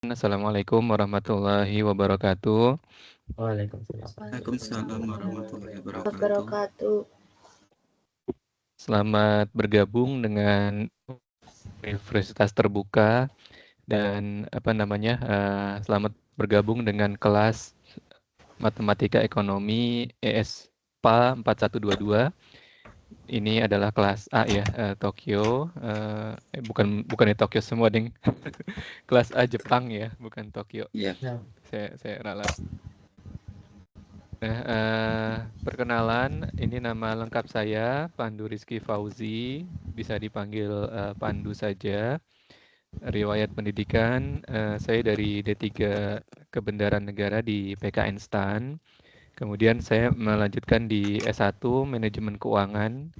Assalamualaikum warahmatullahi wabarakatuh. Waalaikumsalam warahmatullahi wabarakatuh. wabarakatuh. Selamat bergabung dengan Universitas Terbuka dan selamat bergabung dengan kelas Matematika Ekonomi ESPA 4122. Ini adalah kelas A ya, Tokyo. Bukan di Tokyo semua, ding. Kelas A Jepang ya, bukan Tokyo. Iya. Saya ralat. Nah, perkenalan, ini nama lengkap saya, Pandu Rizky Fauzi, bisa dipanggil Pandu saja. Riwayat pendidikan, saya dari D3 Kebendaraan Negara di PKN STAN. Kemudian saya melanjutkan di S1 Manajemen Keuangan,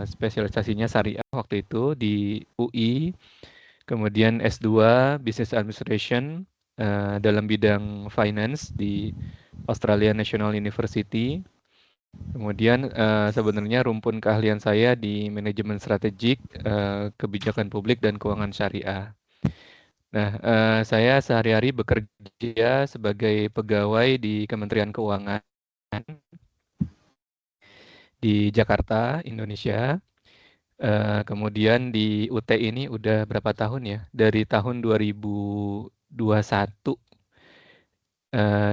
spesialisasinya Syariah waktu itu di UI. Kemudian S2 Business Administration dalam bidang finance di Australian National University. Kemudian sebenarnya rumpun keahlian saya di manajemen strategik, kebijakan publik dan keuangan syariah. Nah, saya sehari-hari bekerja sebagai pegawai di Kementerian Keuangan di Jakarta, Indonesia. Kemudian di UT ini udah berapa tahun ya? Dari tahun 2021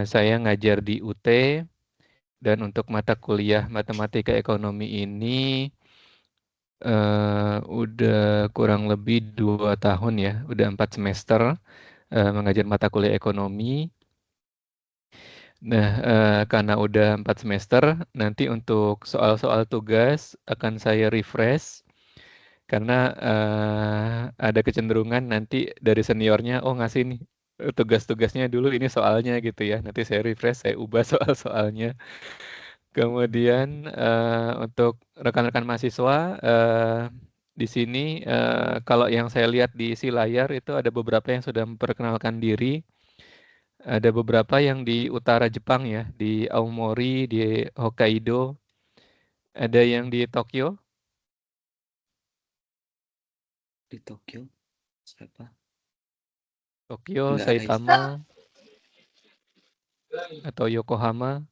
saya ngajar di UT, dan untuk mata kuliah Matematika Ekonomi ini udah kurang lebih 2 tahun ya, udah 4 semester mengajar mata kuliah ekonomi. Nah, karena udah 4 semester, nanti untuk soal-soal tugas akan saya refresh, karena ada kecenderungan nanti dari seniornya, oh ngasih nih tugas-tugasnya dulu, ini soalnya gitu ya. Nanti saya refresh, saya ubah soal-soalnya. Kemudian untuk rekan-rekan mahasiswa di sini, kalau yang saya lihat di si layar itu ada beberapa yang sudah memperkenalkan diri. Ada beberapa yang di utara Jepang ya, di Aomori, di Hokkaido. Ada yang di Tokyo. Di Tokyo siapa? Tokyo, Nggak ada Saitama, atau Yokohama.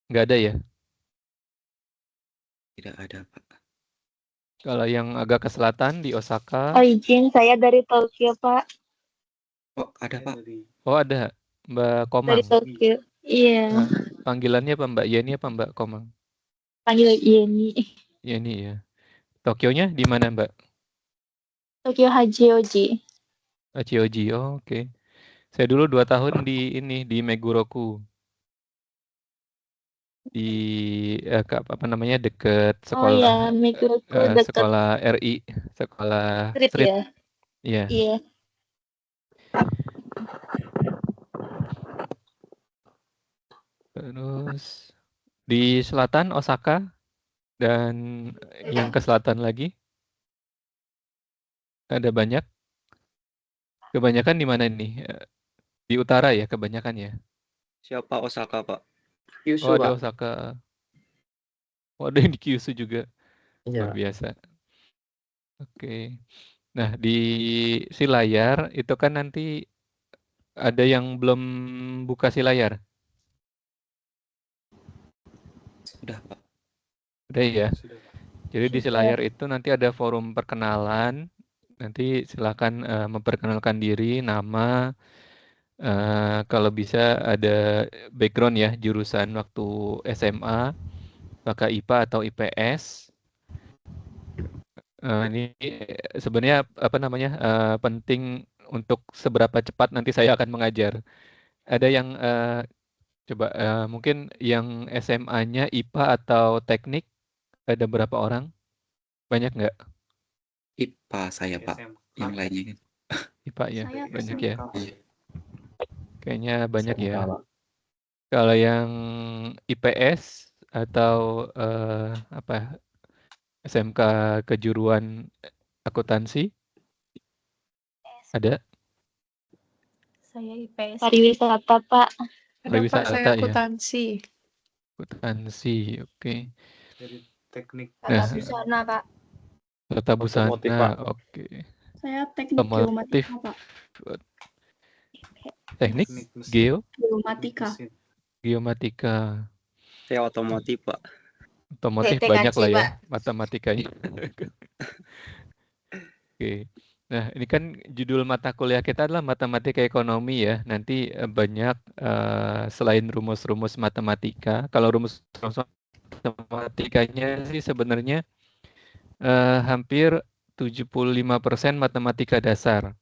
Nggak ada ya? Tidak ada, Pak. Kalau yang agak ke selatan di Osaka. Oh, izin, saya dari Tokyo, Pak. Oh, ada, Pak. Oh, ada Mbak Komang. Dari Tokyo. Iya, Panggilannya apa Mbak Yeni apa Mbak Komang? panggil Yeni. Yeni ya. Tokyonya di mana Mbak? Tokyo Hachioji. Hachioji. Oh, oke. Saya dulu 2 tahun di Meguroku. Di deket Oh sekolah ya, Meguro dekat sekolah RI, sekolah street street. ya? Iya. Iya. Terus di selatan Osaka, dan yang ke selatan lagi ada banyak. Kebanyakan di mana nih? Di utara ya kebanyakan ya. Siapa Osaka, Pak? Oh, ada Osaka. Oh, ada yang di Kyushu juga. Luar biasa. Oke. Nah, di si layar itu kan nanti ada yang belum buka si layar. Sudah, Pak. Udah ya. Jadi di si Sudah. layar itu nanti ada forum perkenalan. Nanti silakan memperkenalkan diri, nama, kalau bisa ada background ya, jurusan waktu SMA, apakah IPA atau IPS. Ini sebenarnya penting untuk seberapa cepat nanti saya akan mengajar. Ada yang coba mungkin yang SMA-nya IPA atau teknik, ada berapa orang? Banyak nggak? IPA saya, Pak. Yang lainnya. IPA ya, Saya banyak SMK. ya. Kayaknya banyak ya. Kalau yang IPS atau SMK kejuruan akuntansi, ada? Saya IPS. Pariwisata, Pak. Ada Pak, Pariwisata saya ya. akuntansi. Akuntansi, oke. Dari teknik Tata busana, Pak. Tata busana, Otomotif, Pak. oke. Saya teknik Otomotif. geomatika, Pak. Teknik Geomatika. geomatika. Saya otomotif, Pak. Otomotif TKC, banyak lah ya Pak. matematikanya. Oke. Nah, ini kan judul mata kuliah kita adalah matematika ekonomi ya. Nanti banyak selain rumus-rumus matematika. Kalau rumus matematikanya sih sebenarnya hampir 75% matematika dasar.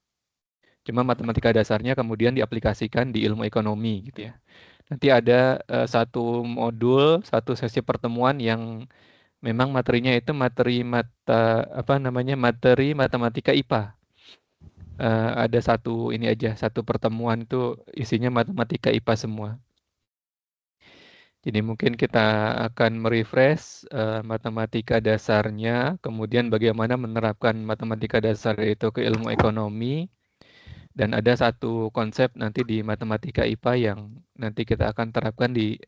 Cuma matematika dasarnya kemudian diaplikasikan di ilmu ekonomi gitu ya. Nanti ada satu modul, satu sesi pertemuan yang memang materinya itu materi matematika IPA. Ada satu pertemuan itu isinya matematika IPA semua. Jadi mungkin kita akan merefresh matematika dasarnya, kemudian bagaimana menerapkan matematika dasar itu ke ilmu ekonomi, dan ada satu konsep nanti di matematika IPA yang nanti kita akan terapkan di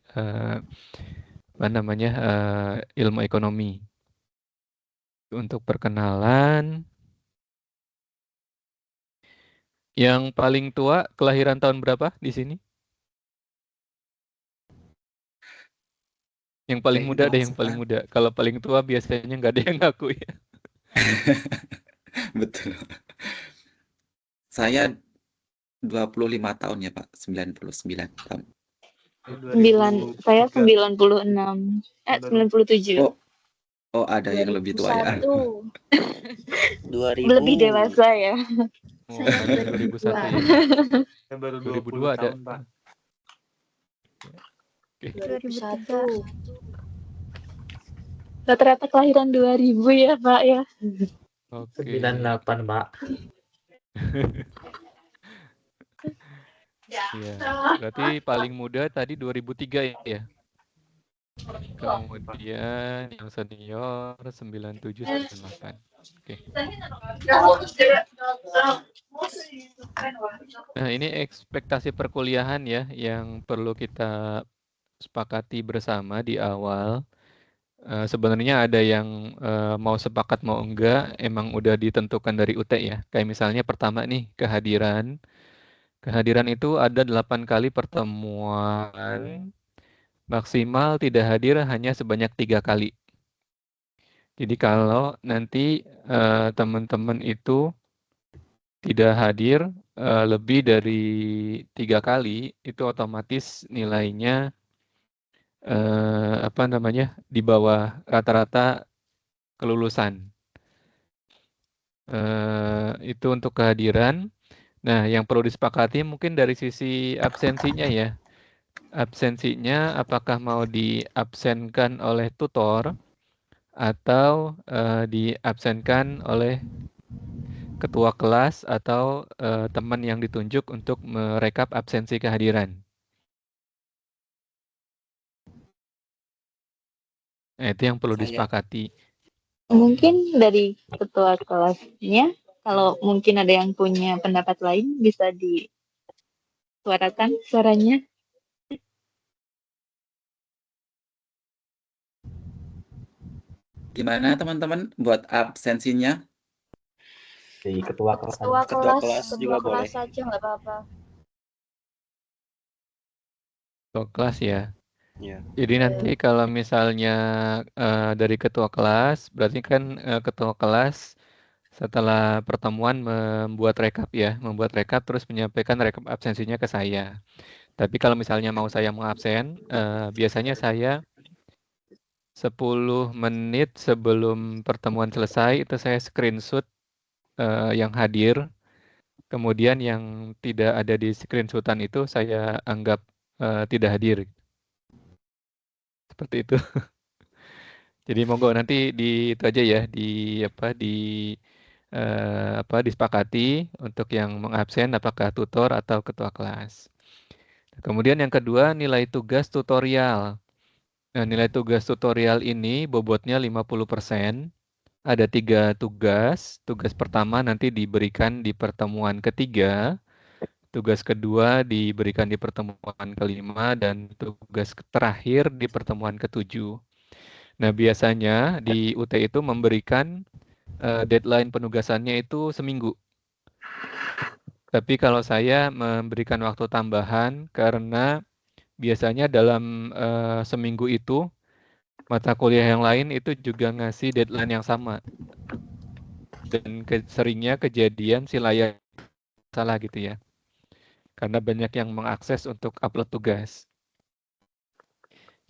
ilmu ekonomi. Untuk perkenalan, yang paling tua kelahiran tahun berapa di sini? Yang paling muda ada yang paling muda. Kalau paling tua biasanya nggak ada yang ngaku ya. Betul. Saya 25 tahun ya, Pak. 99 tahun. Saya 96. 97. Oh, ada yang lebih tua ya. 2001. Lebih dewasa ya. Oh, ada 2001 ya. Saya baru 2002 ada. tahun, Pak. Oke. 2001. Rata-rata kelahiran 2000 ya, Pak ya. Oke. 98, Pak. Ya, berarti paling muda tadi 2003 ya. Kemudian yang senior 97 98. Oke. Nah, ini ekspektasi perkuliahan ya yang perlu kita sepakati bersama di awal. Sebenarnya ada yang mau sepakat mau enggak, emang udah ditentukan dari UT ya. Kayak misalnya pertama nih, kehadiran. Kehadiran itu ada 8 kali pertemuan, maksimal tidak hadir hanya sebanyak 3 kali. Jadi kalau nanti teman-teman itu tidak hadir lebih dari 3 kali, itu otomatis nilainya di bawah rata-rata kelulusan. Itu untuk kehadiran. Nah, yang perlu disepakati mungkin dari sisi absensinya ya. Absensinya apakah mau diabsenkan oleh tutor atau diabsenkan oleh ketua kelas atau teman yang ditunjuk untuk merekap absensi kehadiran. Nah, itu yang perlu disepakati. Mungkin dari ketua kelasnya, kalau mungkin ada yang punya pendapat lain, bisa disuarakan suaranya. Gimana teman-teman buat absensinya? Di ketua kelas. Ketua kelas juga boleh. Saja nggak apa-apa. Ketua kelas ya. Ya. Jadi nanti kalau misalnya dari ketua kelas, berarti kan ketua kelas setelah pertemuan membuat rekap terus menyampaikan rekap absensinya ke saya. Tapi kalau misalnya mau saya mengabsen, biasanya saya 10 menit sebelum pertemuan selesai itu saya screenshot yang hadir. Kemudian yang tidak ada di screenshotan itu saya anggap tidak hadir. Seperti itu. Jadi monggo nanti itu aja ya disepakati untuk yang mengabsen apakah tutor atau ketua kelas. Kemudian yang kedua nilai tugas tutorial. Nah, nilai tugas tutorial ini bobotnya 50%. Ada 3 tugas. Tugas pertama nanti diberikan di pertemuan ketiga. Tugas kedua diberikan di pertemuan kelima dan tugas terakhir di pertemuan ketujuh. Nah, biasanya di UT itu memberikan deadline penugasannya itu seminggu. Tapi kalau saya memberikan waktu tambahan karena biasanya dalam seminggu itu mata kuliah yang lain itu juga ngasih deadline yang sama. Dan seringnya kejadian si layar salah gitu ya. Karena banyak yang mengakses untuk upload tugas.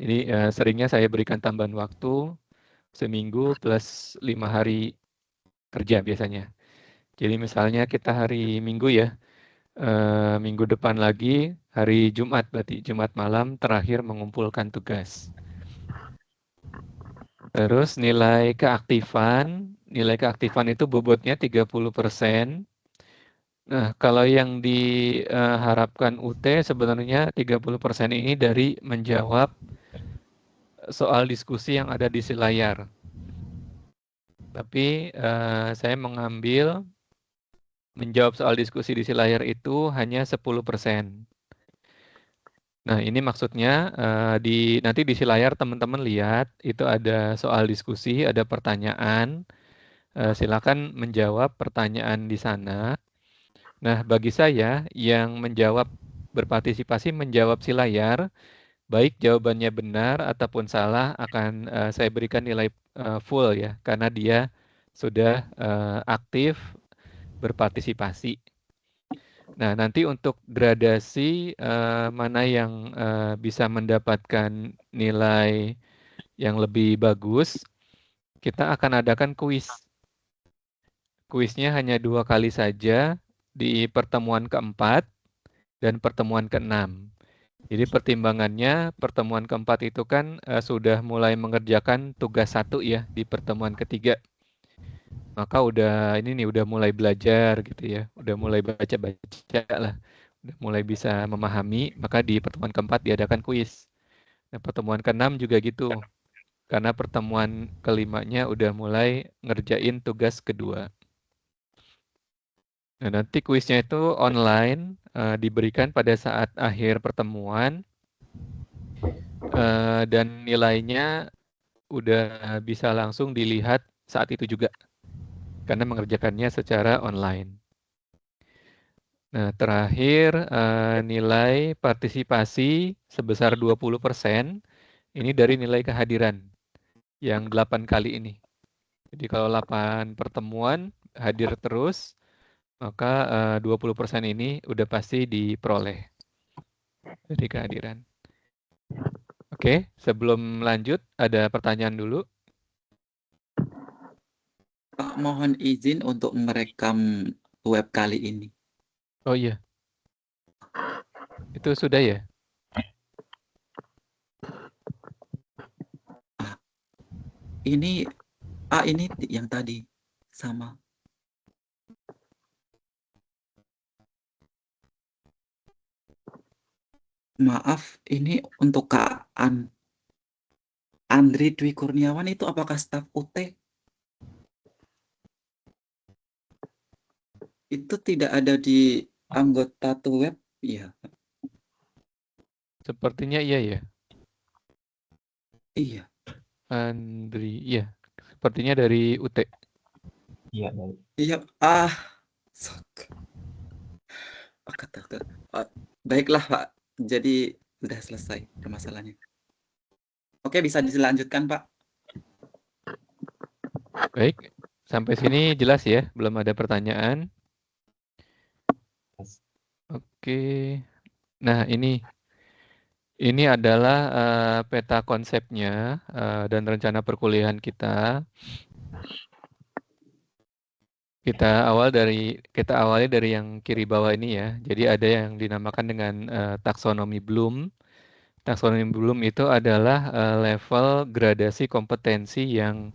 Jadi seringnya saya berikan tambahan waktu seminggu plus 5 hari kerja biasanya. Jadi misalnya kita hari Minggu ya, minggu depan lagi hari Jumat, berarti Jumat malam terakhir mengumpulkan tugas. Terus nilai keaktifan itu bobotnya 30%. Nah, kalau yang diharapkan UT sebenarnya 30% ini dari menjawab soal diskusi yang ada di si layar. Tapi saya mengambil menjawab soal diskusi di si layar itu hanya 10%. Nah, ini maksudnya nanti di si layar teman-teman lihat itu ada soal diskusi, ada pertanyaan. Silakan menjawab pertanyaan di sana. Nah, bagi saya yang berpartisipasi menjawab si layar, baik jawabannya benar ataupun salah akan saya berikan nilai full ya, karena dia sudah aktif berpartisipasi. Nah, nanti untuk gradasi mana yang bisa mendapatkan nilai yang lebih bagus, kita akan adakan kuis. Kuisnya hanya 2 kali saja di pertemuan keempat dan pertemuan keenam. Jadi pertimbangannya pertemuan keempat itu kan sudah mulai mengerjakan tugas 1 ya di pertemuan ketiga. Maka udah mulai belajar gitu ya, udah mulai baca-baca lah, udah mulai bisa memahami, maka di pertemuan keempat diadakan kuis. Nah, pertemuan keenam juga gitu, karena pertemuan kelimanya udah mulai ngerjain tugas kedua. Nah, nanti kuisnya itu online, diberikan pada saat akhir pertemuan, dan nilainya udah bisa langsung dilihat saat itu juga, karena mengerjakannya secara online. Nah, terakhir nilai partisipasi sebesar 20%, ini dari nilai kehadiran yang 8 kali ini. Jadi kalau 8 pertemuan hadir terus, maka 20% ini udah pasti diperoleh dari kehadiran. Oke, sebelum lanjut ada pertanyaan dulu. Pak, mohon izin untuk merekam web kali ini. Oh iya. Itu sudah ya? Ini yang tadi sama. Maaf, ini untuk Kak Andri Dwi Kurniawan itu apakah staf UT? Itu tidak ada di anggota web, ya? Sepertinya iya ya. Iya. Andri, iya. Sepertinya dari UT. Iya, dari. Iya. Baiklah Pak, jadi sudah selesai permasalahannya. Oke, bisa dilanjutkan Pak. Baik, sampai sini jelas ya, belum ada pertanyaan. Oke. Nah, ini adalah peta konsepnya dan rencana perkuliahan kita. Kita awali dari yang kiri bawah ini ya. Jadi ada yang dinamakan dengan taksonomi Bloom. Taksonomi Bloom itu adalah level gradasi kompetensi yang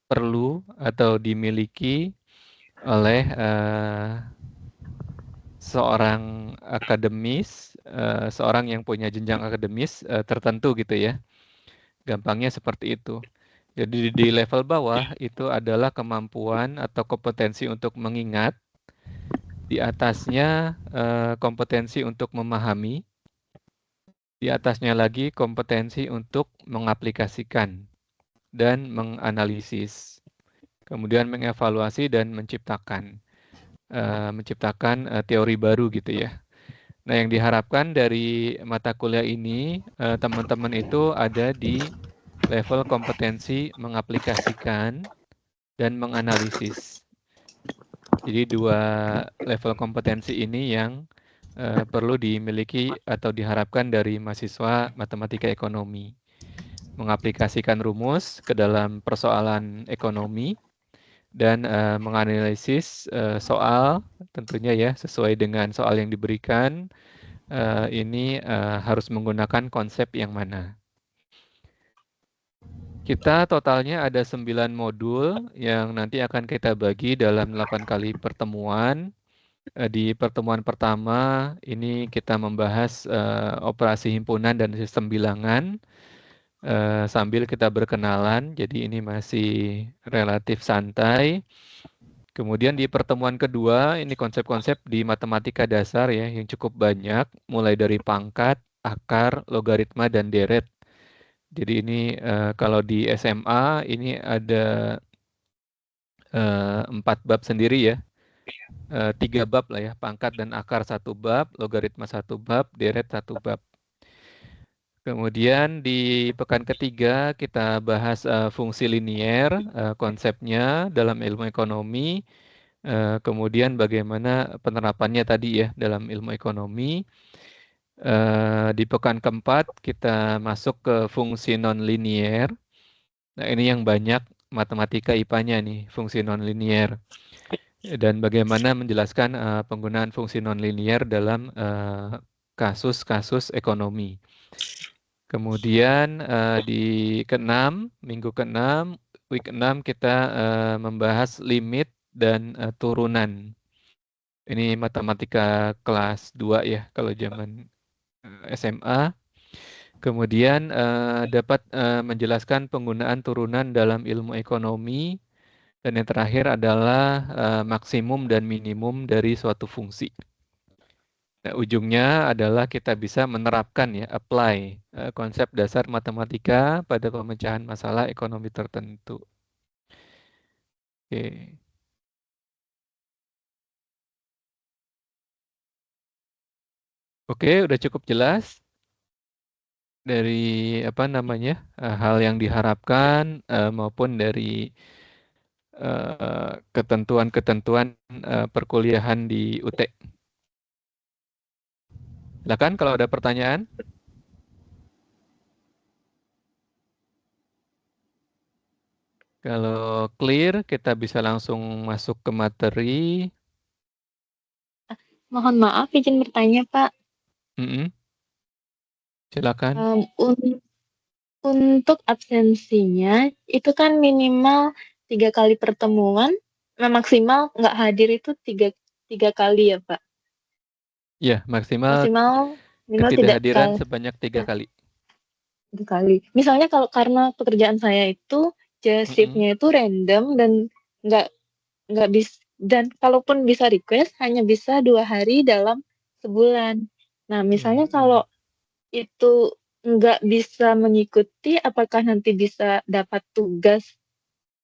perlu atau dimiliki oleh seorang akademis, seorang yang punya jenjang akademis tertentu gitu ya. Gampangnya seperti itu. Jadi di level bawah itu adalah kemampuan atau kompetensi untuk mengingat. Di atasnya kompetensi untuk memahami. Di atasnya lagi kompetensi untuk mengaplikasikan dan menganalisis. Kemudian mengevaluasi dan menciptakan. menciptakan teori baru gitu ya. Nah, yang diharapkan dari mata kuliah ini, teman-teman itu ada di level kompetensi mengaplikasikan dan menganalisis. Jadi dua level kompetensi ini yang perlu dimiliki atau diharapkan dari mahasiswa matematika ekonomi. Mengaplikasikan rumus ke dalam persoalan ekonomi dan menganalisis soal tentunya ya sesuai dengan soal yang diberikan. Ini harus menggunakan konsep yang mana. Kita totalnya ada 9 modul yang nanti akan kita bagi dalam 8 kali pertemuan. Di pertemuan pertama ini kita membahas operasi himpunan dan sistem bilangan sambil kita berkenalan. Jadi ini masih relatif santai. Kemudian di pertemuan kedua ini konsep-konsep di matematika dasar ya yang cukup banyak, mulai dari pangkat, akar, logaritma, dan deret. Jadi ini kalau di SMA ini ada 4 bab sendiri ya. 3 bab lah ya, pangkat dan akar 1 bab, logaritma 1 bab, deret 1 bab. Kemudian di pekan ketiga kita bahas fungsi linier, konsepnya dalam ilmu ekonomi, kemudian bagaimana penerapannya tadi ya dalam ilmu ekonomi. Di pekan keempat kita masuk ke fungsi non-linier. Nah, ini yang banyak matematika IPA-nya nih, fungsi non-linier. Dan bagaimana menjelaskan penggunaan fungsi non-linier dalam kasus-kasus ekonomi. Kemudian di minggu ke-6, week 6 kita membahas limit dan turunan. Ini matematika kelas 2 ya kalau zaman SMA. Kemudian dapat menjelaskan penggunaan turunan dalam ilmu ekonomi. Dan yang terakhir adalah maksimum dan minimum dari suatu fungsi. Nah, ujungnya adalah kita bisa menerapkan ya, apply konsep dasar matematika pada pemecahan masalah ekonomi tertentu. Oke. Oke, udah cukup jelas dari hal yang diharapkan maupun dari ketentuan-ketentuan perkuliahan di UT. Silakan kalau ada pertanyaan. Kalau clear, kita bisa langsung masuk ke materi. Mohon maaf, izin bertanya, Pak. Silakan. Untuk absensinya, itu kan minimal 3 kali pertemuan, maksimal nggak hadir itu 3 kali ya, Pak? Ya, maksimal minimal ketidakhadiran sebanyak 3 kali. 3 kali. Misalnya karena pekerjaan saya itu shift-nya itu random dan nggak bisa, dan kalaupun bisa request hanya bisa 2 hari dalam sebulan. Nah, misalnya kalau itu nggak bisa mengikuti, apakah nanti bisa dapat tugas?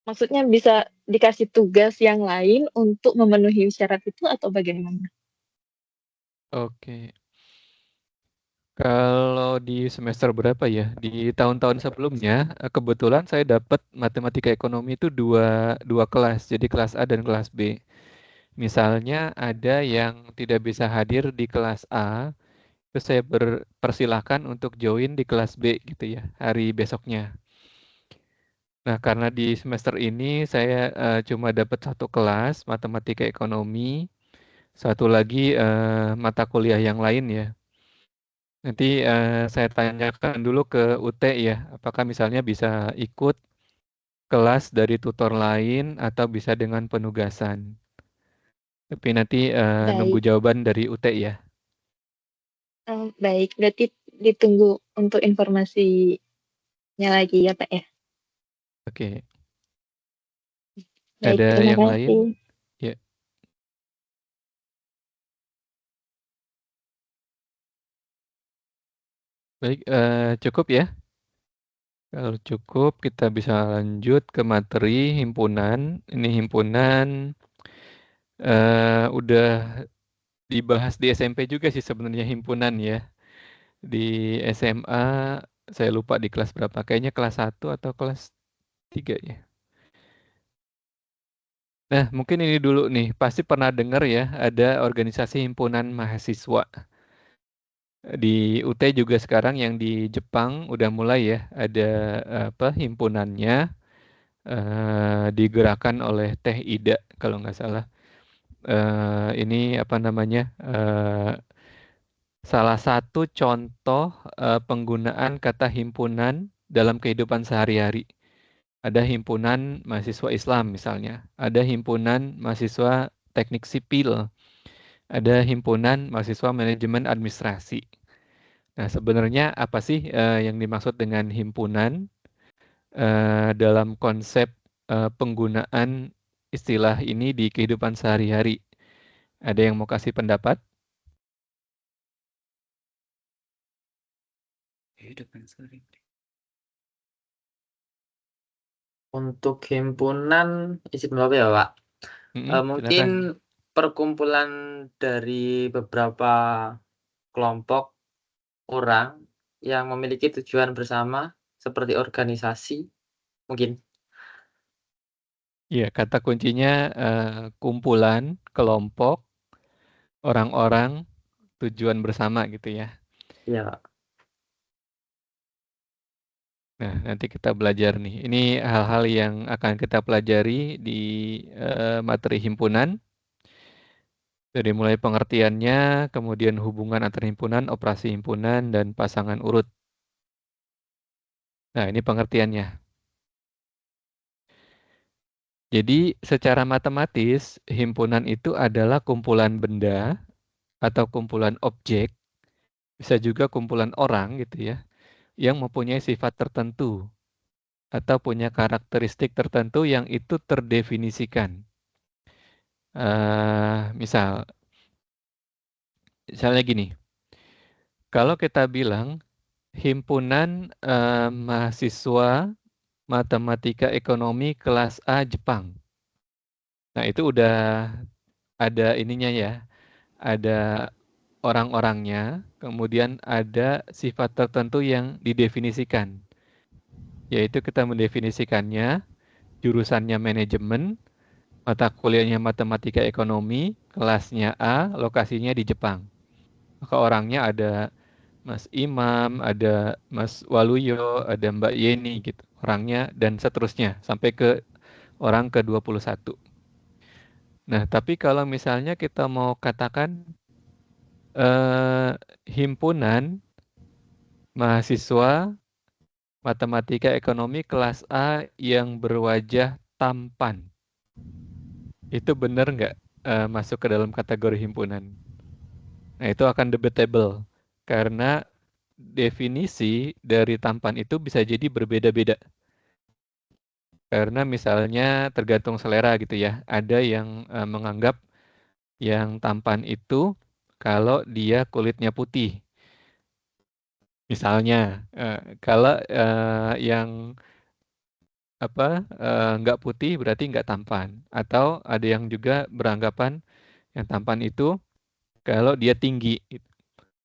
Maksudnya bisa dikasih tugas yang lain untuk memenuhi syarat itu atau bagaimana? Oke. Kalau di semester berapa ya? Di tahun-tahun sebelumnya, kebetulan saya dapat matematika ekonomi itu dua kelas, jadi kelas A dan kelas B. Misalnya ada yang tidak bisa hadir di kelas A, terus saya persilahkan untuk join di kelas B gitu ya, hari besoknya. Nah, karena di semester ini saya cuma dapat 1 kelas matematika ekonomi, 1 lagi mata kuliah yang lain ya. Nanti saya tanyakan dulu ke UT ya, apakah misalnya bisa ikut kelas dari tutor lain atau bisa dengan penugasan. Tapi nanti nunggu jawaban dari UT ya. Baik, berarti ditunggu untuk informasinya lagi ya, Pak ya? Oke. Baik, Ada terima yang kasih. lain? Ya. Baik, cukup ya. Kalau cukup, kita bisa lanjut ke materi himpunan. Ini himpunan Udah dibahas di SMP juga sih sebenarnya himpunan ya. Di SMA saya lupa di kelas berapa, kayaknya kelas 1 atau kelas 3 ya. Nah, mungkin ini dulu nih, pasti pernah dengar ya, ada organisasi himpunan mahasiswa. Di UT juga sekarang yang di Jepang udah mulai ya, ada himpunannya, digerakkan oleh Teh Ida kalau nggak salah. Ini apa namanya, salah satu contoh penggunaan kata himpunan dalam kehidupan sehari-hari. Ada himpunan mahasiswa Islam misalnya, ada himpunan mahasiswa teknik sipil, ada himpunan mahasiswa manajemen administrasi. Nah, sebenarnya apa sih yang dimaksud dengan himpunan dalam konsep penggunaan istilah ini di kehidupan sehari-hari? Ada yang mau kasih pendapat? Kehidupan sehari. Untuk himpunan, izin berapa ya, Pak? Mungkin Silakan. perkumpulan dari beberapa kelompok orang yang memiliki tujuan bersama seperti organisasi, mungkin. Iya, kata kuncinya kumpulan, kelompok, orang-orang, tujuan bersama gitu ya. Iya, Pak. Nah, nanti kita belajar nih. Ini hal-hal yang akan kita pelajari di materi himpunan. Dari mulai pengertiannya, kemudian hubungan antar himpunan, operasi himpunan, dan pasangan urut. Nah, ini pengertiannya. Jadi, secara matematis, himpunan itu adalah kumpulan benda atau kumpulan objek, bisa juga kumpulan orang gitu ya, yang mempunyai sifat tertentu atau punya karakteristik tertentu yang itu terdefinisikan. Misalnya gini, kalau kita bilang himpunan mahasiswa matematika ekonomi kelas A Jepang. Nah, itu udah ada ininya ya, ada orang-orangnya, kemudian ada sifat tertentu yang didefinisikan. Yaitu kita mendefinisikannya, jurusannya manajemen, mata kuliahnya matematika ekonomi, kelasnya A, lokasinya di Jepang. Maka orangnya ada Mas Imam, ada Mas Waluyo, ada Mbak Yeni gitu. Orangnya dan seterusnya sampai ke orang ke-21. Nah, tapi kalau misalnya kita mau katakan himpunan mahasiswa matematika ekonomi kelas A yang berwajah tampan, itu benar nggak masuk ke dalam kategori himpunan? Nah, itu akan debatable karena definisi dari tampan itu bisa jadi berbeda-beda. Karena misalnya tergantung selera gitu ya. Ada yang menganggap yang tampan itu kalau dia kulitnya putih. Misalnya, kalau yang nggak putih berarti nggak tampan. Atau ada yang juga beranggapan yang tampan itu kalau dia tinggi.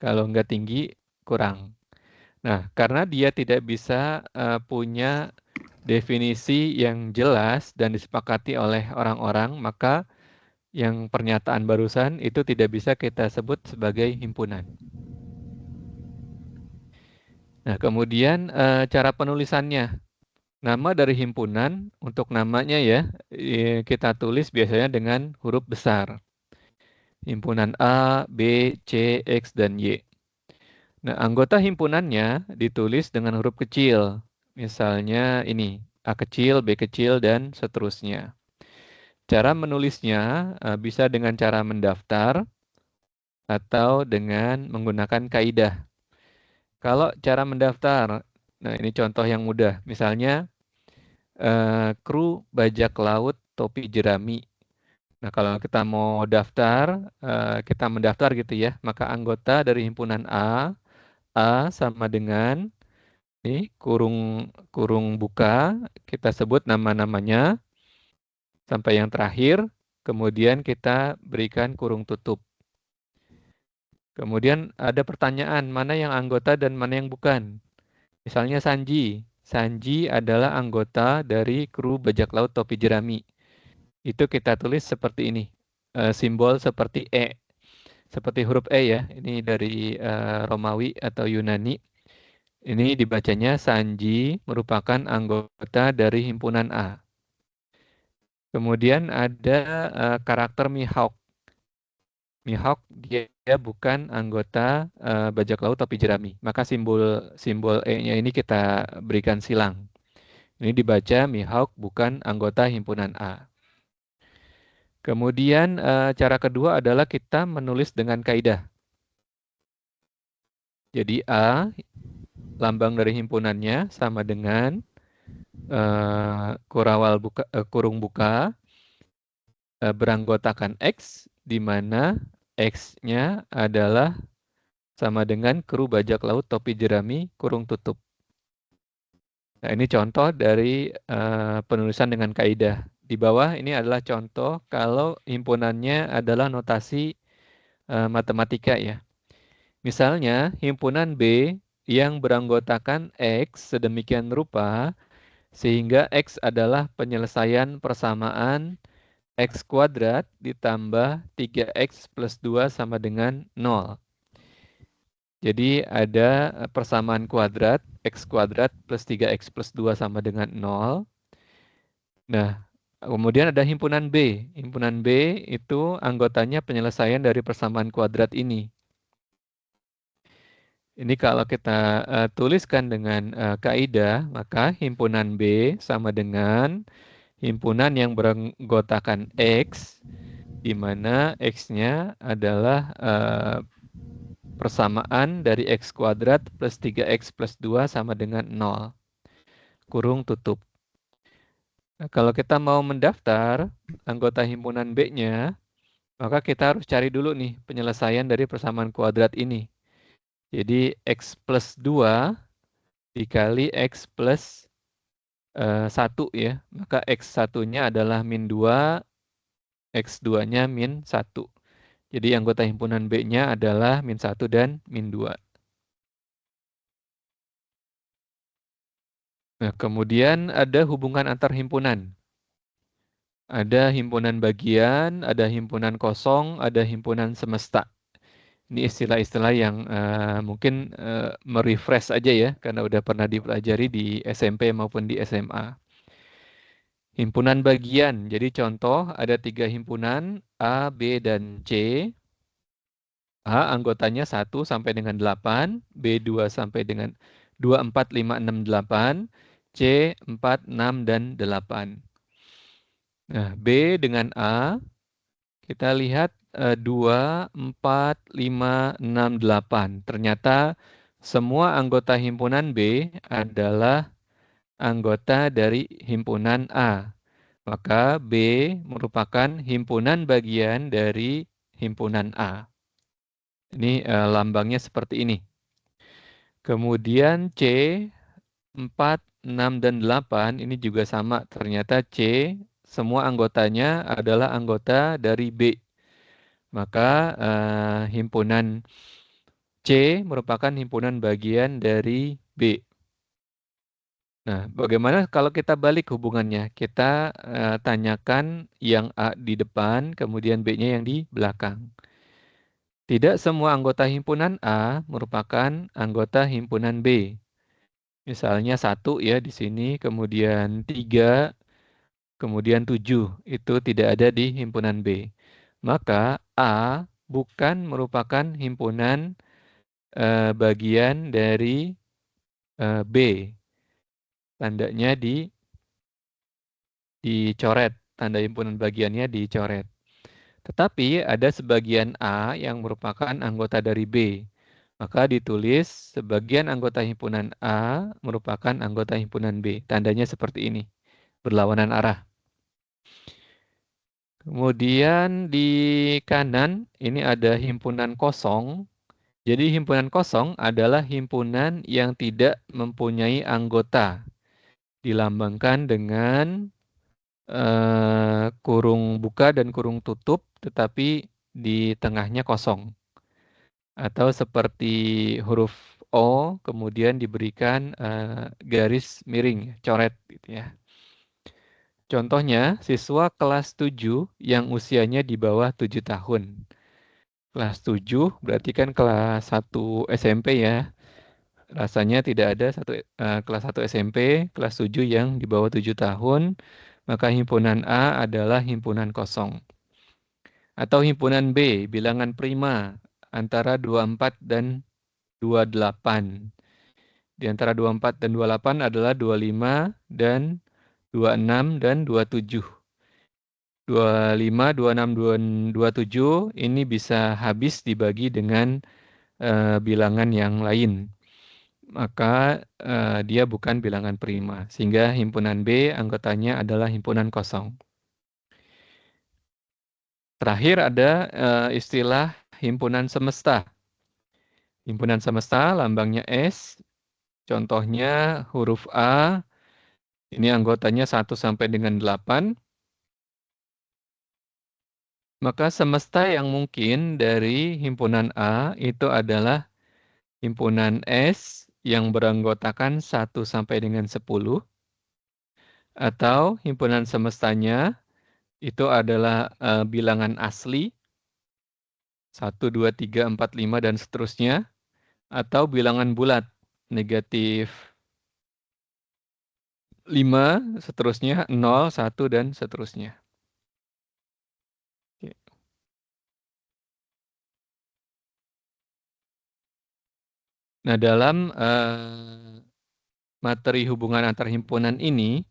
Kalau nggak tinggi, kurang. Nah, karena dia tidak bisa punya definisi yang jelas dan disepakati oleh orang-orang, maka yang pernyataan barusan itu tidak bisa kita sebut sebagai himpunan. Nah, kemudian cara penulisannya. Nama dari himpunan, untuk namanya ya, kita tulis biasanya dengan huruf besar. Himpunan A, B, C, X, dan Y. Nah, anggota himpunannya ditulis dengan huruf kecil. Misalnya ini, A kecil, B kecil, dan seterusnya. Cara menulisnya bisa dengan cara mendaftar atau dengan menggunakan kaidah. Kalau cara mendaftar, nah ini contoh yang mudah. Misalnya, kru bajak laut topi jerami. Nah, kalau kita mau daftar, kita mendaftar gitu ya, maka anggota dari himpunan A sama dengan ini kurung buka, kita sebut nama-namanya sampai yang terakhir, kemudian kita berikan kurung tutup. Kemudian ada pertanyaan, mana yang anggota dan mana yang bukan. Misalnya Sanji. Sanji adalah anggota dari kru bajak laut topi jerami. Itu kita tulis seperti ini. Simbol seperti E. Seperti huruf E ya. Ini dari Romawi atau Yunani. Ini dibacanya Sanji merupakan anggota dari himpunan A. Kemudian ada karakter Mihawk. Mihawk dia bukan anggota bajak laut topi jerami. Maka simbol E-nya ini kita berikan silang. Ini dibaca Mihawk bukan anggota himpunan A. Kemudian cara kedua adalah kita menulis dengan kaidah. Jadi A, lambang dari himpunannya sama dengan kurung buka beranggotakan X, di mana X-nya adalah sama dengan kru bajak laut topi jerami kurung tutup. Nah, ini contoh dari penulisan dengan kaidah. Di bawah ini adalah contoh kalau himpunannya adalah notasi matematika ya. Misalnya himpunan B yang beranggotakan X sedemikian rupa sehingga X adalah penyelesaian persamaan X kuadrat ditambah 3X plus 2 sama dengan 0. Jadi ada persamaan kuadrat, X kuadrat plus 3X plus 2 sama dengan 0. Nah, kemudian ada himpunan B. Himpunan B itu anggotanya penyelesaian dari persamaan kuadrat ini. Ini kalau kita tuliskan dengan kaidah, maka himpunan B sama dengan himpunan yang beranggotakan X, di mana X-nya adalah persamaan dari X kuadrat plus 3X plus 2 sama dengan 0. Kurung tutup. Nah, kalau kita mau mendaftar anggota himpunan B-nya, maka kita harus cari dulu nih penyelesaian dari persamaan kuadrat ini. Jadi X plus 2 dikali X plus 1 ya. Maka X1-nya adalah min 2, X2-nya min 1. Jadi anggota himpunan B-nya adalah min 1 dan min 2. Nah, kemudian ada hubungan antar himpunan. Ada himpunan bagian, ada himpunan kosong, ada himpunan semesta. Ini istilah-istilah yang mungkin merefresh aja ya, karena udah pernah dipelajari di SMP maupun di SMA. Himpunan bagian, jadi contoh ada 3 himpunan A, B, dan C. A anggotanya 1 sampai dengan 8, B 2 sampai dengan 2, 4, 5, 6, 8, C 4, 6, dan 8. Nah, B dengan A, kita lihat 2, 4, 5, 6, 8. Ternyata semua anggota himpunan B adalah anggota dari himpunan A. Maka B merupakan himpunan bagian dari himpunan A. Ini lambangnya seperti ini. Kemudian C, 4, 6, dan 8 ini juga sama. Ternyata C, semua anggotanya adalah anggota dari B. Maka himpunan C merupakan himpunan bagian dari B. Nah, bagaimana kalau kita balik hubungannya? Kita tanyakan yang A di depan, kemudian B-nya yang di belakang. Tidak semua anggota himpunan A merupakan anggota himpunan B. Misalnya 1 ya di sini, kemudian 3, kemudian 7. Itu tidak ada di himpunan B. Maka A bukan merupakan himpunan bagian dari B. Tandanya dicoret. Tanda himpunan bagiannya dicoret. Tetapi ada sebagian A yang merupakan anggota dari B. Maka ditulis sebagian anggota himpunan A merupakan anggota himpunan B. Tandanya seperti ini. Berlawanan arah. Kemudian di kanan ini ada himpunan kosong. Jadi himpunan kosong adalah himpunan yang tidak mempunyai anggota. Dilambangkan dengan kurung buka dan kurung tutup, tetapi di tengahnya kosong. Atau seperti huruf O, kemudian diberikan garis miring, coret gitu ya. Contohnya, siswa kelas 7 yang usianya di bawah 7 tahun. Kelas 7 berarti kan kelas 1 SMP ya. Rasanya tidak ada kelas 1 SMP, kelas 7 yang di bawah 7 tahun, maka himpunan A adalah himpunan kosong. Atau himpunan B, bilangan prima, antara 24 dan 28. Di antara 24 dan 28 adalah 25 dan 26 dan 27. 25, 26, 27 ini bisa habis dibagi dengan bilangan yang lain. Maka dia bukan bilangan prima. Sehingga himpunan B anggotanya adalah himpunan kosong. Terakhir ada istilah himpunan semesta. Himpunan semesta lambangnya S. Contohnya huruf A. Ini anggotanya 1 sampai dengan 8. Maka semesta yang mungkin dari himpunan A itu adalah himpunan S yang beranggotakan 1 sampai dengan 10. Atau himpunan semestanya itu adalah bilangan asli 1, 2, 3, 4, 5 dan seterusnya, atau bilangan bulat negatif 5, seterusnya 0, 1 dan seterusnya. Oke. Nah, dalam materi hubungan antar himpunan ini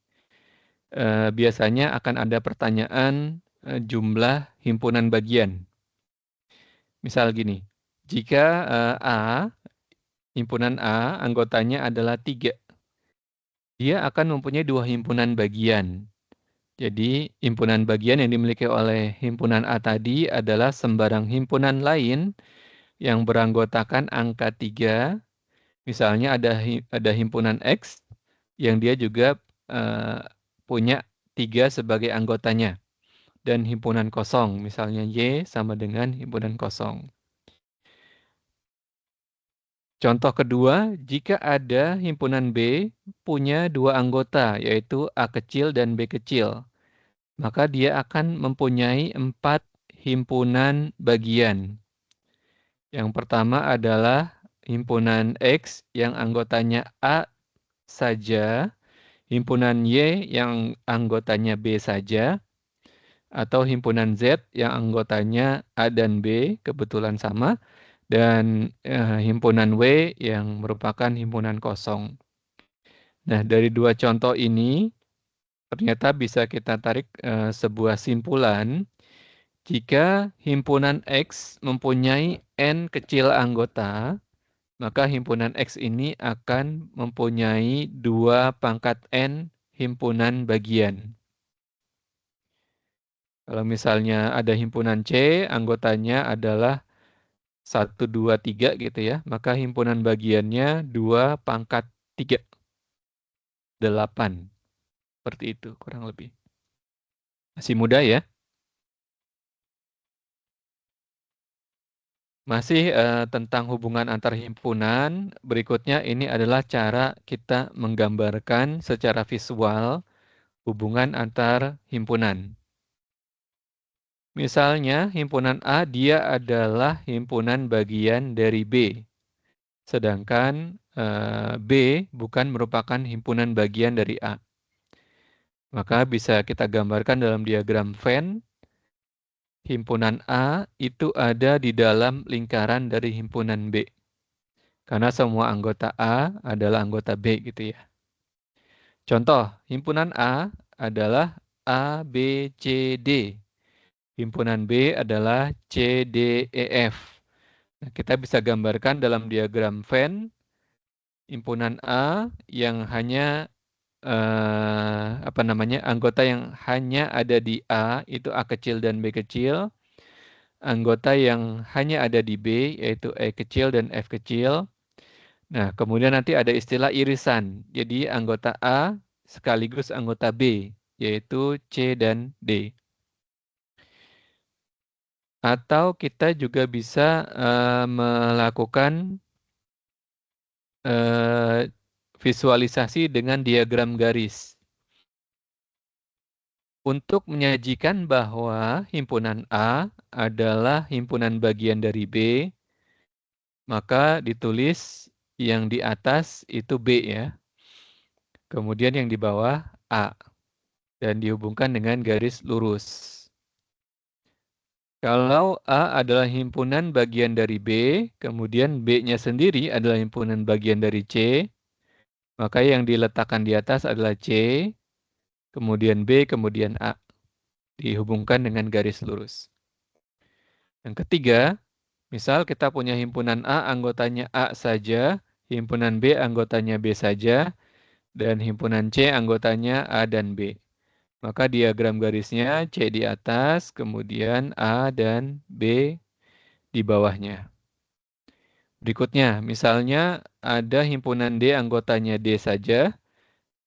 biasanya akan ada pertanyaan jumlah himpunan bagian. Misal gini, jika himpunan A anggotanya adalah 3, dia akan mempunyai 2 himpunan bagian. Jadi himpunan bagian yang dimiliki oleh himpunan A tadi adalah sembarang himpunan lain yang beranggotakan angka 3. Misalnya ada himpunan X yang dia juga punya 3 sebagai anggotanya. Dan himpunan kosong, misalnya Y sama dengan himpunan kosong. Contoh kedua, jika ada himpunan B punya 2 anggota, yaitu A kecil dan B kecil, maka dia akan mempunyai 4 himpunan bagian. Yang pertama adalah himpunan X yang anggotanya A saja, himpunan Y yang anggotanya B saja, atau himpunan Z yang anggotanya A dan B kebetulan sama, dan himpunan W yang merupakan himpunan kosong. Nah, dari 2 contoh ini, ternyata bisa kita tarik sebuah simpulan. Jika himpunan X mempunyai N kecil anggota, maka himpunan X ini akan mempunyai 2 pangkat N himpunan bagian. Kalau misalnya ada himpunan C, anggotanya adalah 1, 2, 3 gitu ya, maka himpunan bagiannya 2 pangkat 3. 8. Seperti itu kurang lebih. Masih mudah ya? Masih tentang hubungan antar himpunan, berikutnya ini adalah cara kita menggambarkan secara visual hubungan antar himpunan. Misalnya himpunan A dia adalah himpunan bagian dari B. Sedangkan B bukan merupakan himpunan bagian dari A. Maka bisa kita gambarkan dalam diagram Venn. Himpunan A itu ada di dalam lingkaran dari himpunan B. Karena semua anggota A adalah anggota B gitu ya. Contoh, himpunan A adalah A, B, C, D. Himpunan B adalah C, D, E, F. Nah, kita bisa gambarkan dalam diagram Venn, himpunan A yang hanya anggota yang hanya ada di A itu A kecil dan B kecil. Anggota yang hanya ada di B yaitu E kecil dan F kecil. Nah, kemudian nanti ada istilah irisan. Jadi anggota A sekaligus anggota B. yaitu C dan D. Atau kita juga bisa melakukan visualisasi dengan diagram garis. Untuk menyajikan bahwa himpunan A adalah himpunan bagian dari B, maka ditulis yang di atas itu B ya. Kemudian yang di bawah A. Dan dihubungkan dengan garis lurus. Kalau A adalah himpunan bagian dari B, kemudian B-nya sendiri adalah himpunan bagian dari C, maka yang diletakkan di atas adalah C, kemudian B, kemudian A. Dihubungkan dengan garis lurus. Yang ketiga, misal kita punya himpunan A, anggotanya A saja, himpunan B, anggotanya B saja, dan himpunan C, anggotanya A dan B. Maka diagram garisnya C di atas, kemudian A dan B di bawahnya. Berikutnya, misalnya ada himpunan D anggotanya D saja,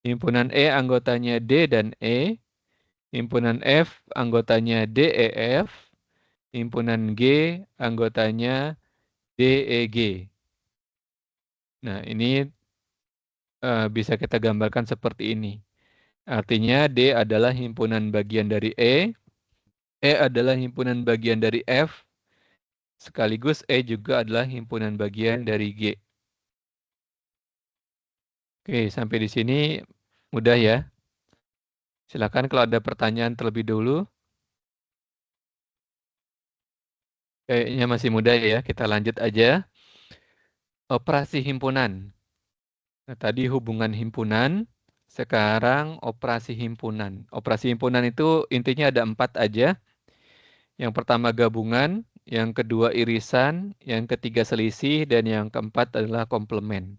himpunan E anggotanya D dan E, himpunan F anggotanya D, E, F, himpunan G anggotanya D, E, G. Nah, ini bisa kita gambarkan seperti ini. Artinya D adalah himpunan bagian dari E adalah himpunan bagian dari F, sekaligus E juga adalah himpunan bagian dari G. Oke, sampai di sini mudah ya. Silakan kalau ada pertanyaan terlebih dulu. Kayaknya masih mudah ya, kita lanjut aja. Operasi himpunan. Nah, tadi hubungan himpunan, sekarang operasi himpunan. Operasi himpunan itu intinya ada 4 aja. Yang pertama gabungan, yang kedua irisan, yang ketiga selisih, dan yang keempat adalah komplement.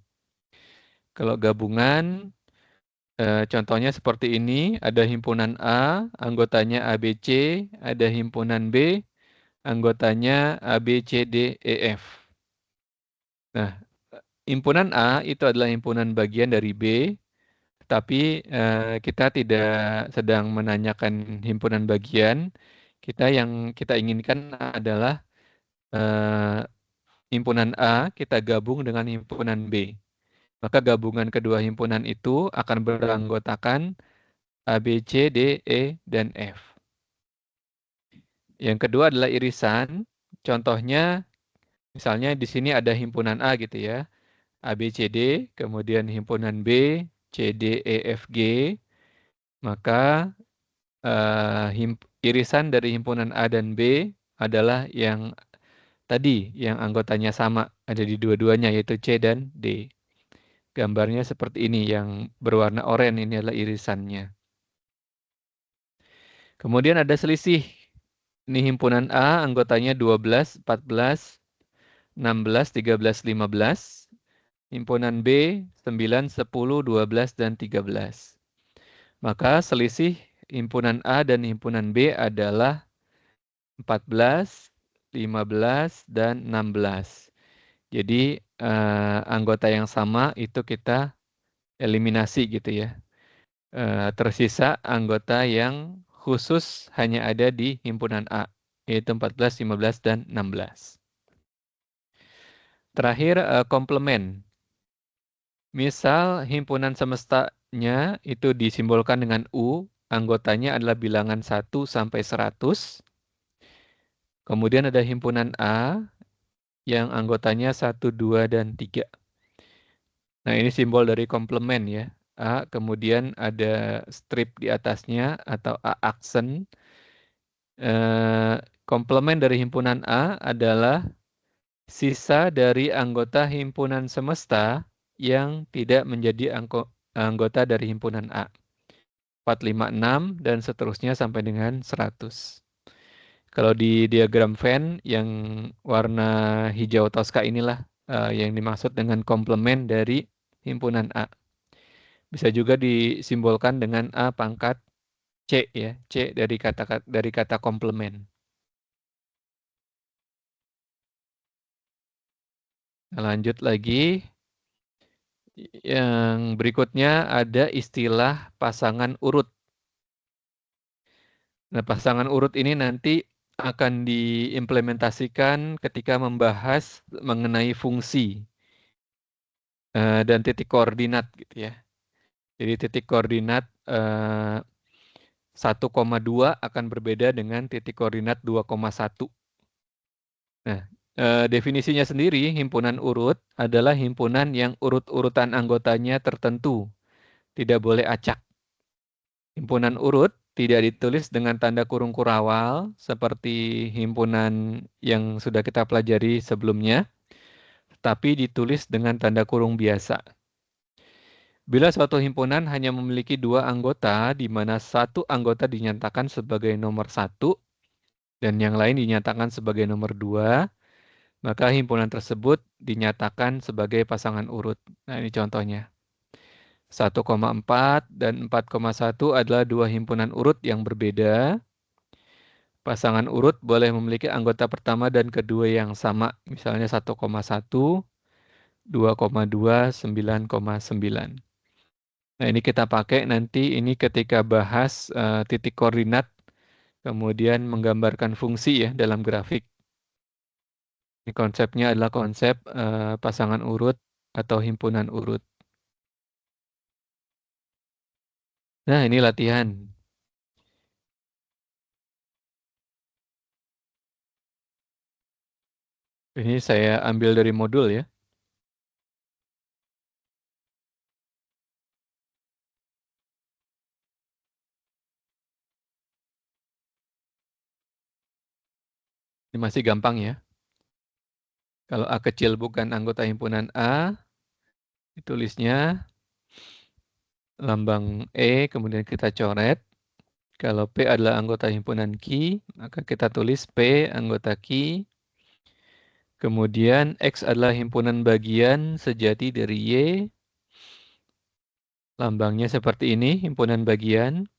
Kalau gabungan, contohnya seperti ini, ada himpunan A, anggotanya ABC, ada himpunan B, anggotanya A, B, C, D, E, F. Nah, himpunan A itu adalah himpunan bagian dari B, tapi kita tidak sedang menanyakan himpunan bagian. Yang kita inginkan adalah himpunan A kita gabung dengan himpunan B. Maka gabungan kedua himpunan itu akan beranggotakan A, B, C, D, E, dan F. Yang kedua adalah irisan. Contohnya, misalnya di sini ada himpunan A gitu ya. A, B, C, D, kemudian himpunan B, C, D, E, F, G. Maka irisan dari himpunan A dan B adalah yang tadi, yang anggotanya sama. Ada di dua-duanya, yaitu C dan D. Gambarnya seperti ini, yang berwarna oranye ini adalah irisannya. Kemudian ada selisih. Ini himpunan A, anggotanya 12, 14, 16, 13, 15. Himpunan B, 9, 10, 12, dan 13. Maka selisih himpunan A dan himpunan B adalah 14, 15, dan 16. Jadi anggota yang sama itu kita eliminasi gitu ya. Tersisa anggota yang khusus hanya ada di himpunan A, yaitu 14, 15, dan 16. Terakhir, komplement. Misal himpunan semestanya itu disimbolkan dengan U, anggotanya adalah bilangan 1 sampai 100. Kemudian ada himpunan A, yang anggotanya 1, 2, dan 3. Nah, ini simbol dari komplement ya. A, kemudian ada strip di atasnya atau A aksen. Komplement dari himpunan A adalah sisa dari anggota himpunan semesta yang tidak menjadi anggota dari himpunan A. 4, 5, 6, dan seterusnya sampai dengan 100. Kalau di diagram Venn yang warna hijau toska inilah yang dimaksud dengan komplement dari himpunan A. Bisa juga disimbolkan dengan A pangkat C ya, C dari kata komplement. Nah, lanjut lagi. Yang berikutnya ada istilah pasangan urut. Nah, pasangan urut ini nanti akan diimplementasikan ketika membahas mengenai fungsi dan titik koordinat gitu ya. Jadi titik koordinat 1,2 akan berbeda dengan titik koordinat 2,1. Nah, definisinya sendiri, himpunan urut adalah himpunan yang urut-urutan anggotanya tertentu, tidak boleh acak. Himpunan urut tidak ditulis dengan tanda kurung kurawal seperti himpunan yang sudah kita pelajari sebelumnya, tapi ditulis dengan tanda kurung biasa. Bila suatu himpunan hanya memiliki 2 anggota, di mana satu anggota dinyatakan sebagai nomor 1 dan yang lain dinyatakan sebagai nomor 2, maka himpunan tersebut dinyatakan sebagai pasangan urut. Nah, ini contohnya. 1,4 dan 4,1 adalah 2 himpunan urut yang berbeda. Pasangan urut boleh memiliki anggota pertama dan kedua yang sama, misalnya 1,1, 2,2, 9,9. Nah, ini kita pakai nanti ini ketika bahas titik koordinat, kemudian menggambarkan fungsi ya dalam grafik. Ini konsepnya adalah konsep pasangan urut atau himpunan urut. Nah, ini latihan. Ini saya ambil dari modul ya. Ini masih gampang ya. Kalau A kecil bukan anggota himpunan A, ditulisnya lambang E, kemudian kita coret. Kalau P adalah anggota himpunan Q, maka kita tulis P anggota Q. Kemudian X adalah himpunan bagian sejati dari Y. Lambangnya seperti ini, himpunan bagian.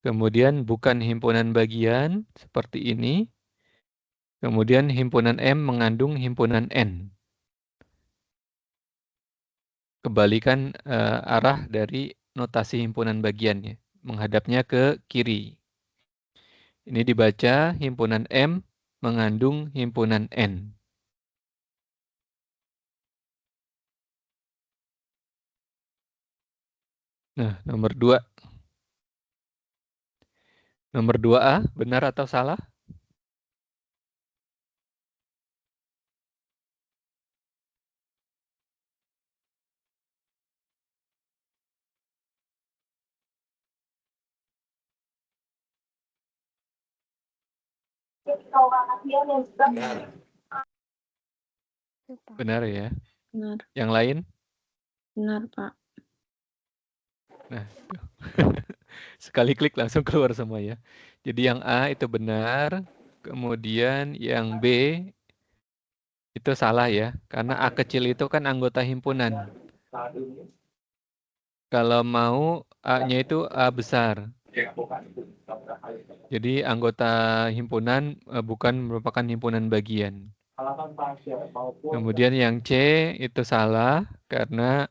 Kemudian bukan himpunan bagian, seperti ini. Kemudian himpunan M mengandung himpunan N. Kebalikan arah dari notasi himpunan bagiannya. Menghadapnya ke kiri. Ini dibaca himpunan M mengandung himpunan N. Nah, nomor 2. Nomor 2A, benar atau salah? Benar ya. Benar. Yang lain? Benar, Pak. Nah, sekali klik langsung keluar semua ya. Jadi yang A itu benar, kemudian yang B itu salah ya. Karena A kecil itu kan anggota himpunan. Kalau mau A-nya itu A besar. Jadi anggota himpunan bukan merupakan himpunan bagian. Kemudian yang C itu salah karena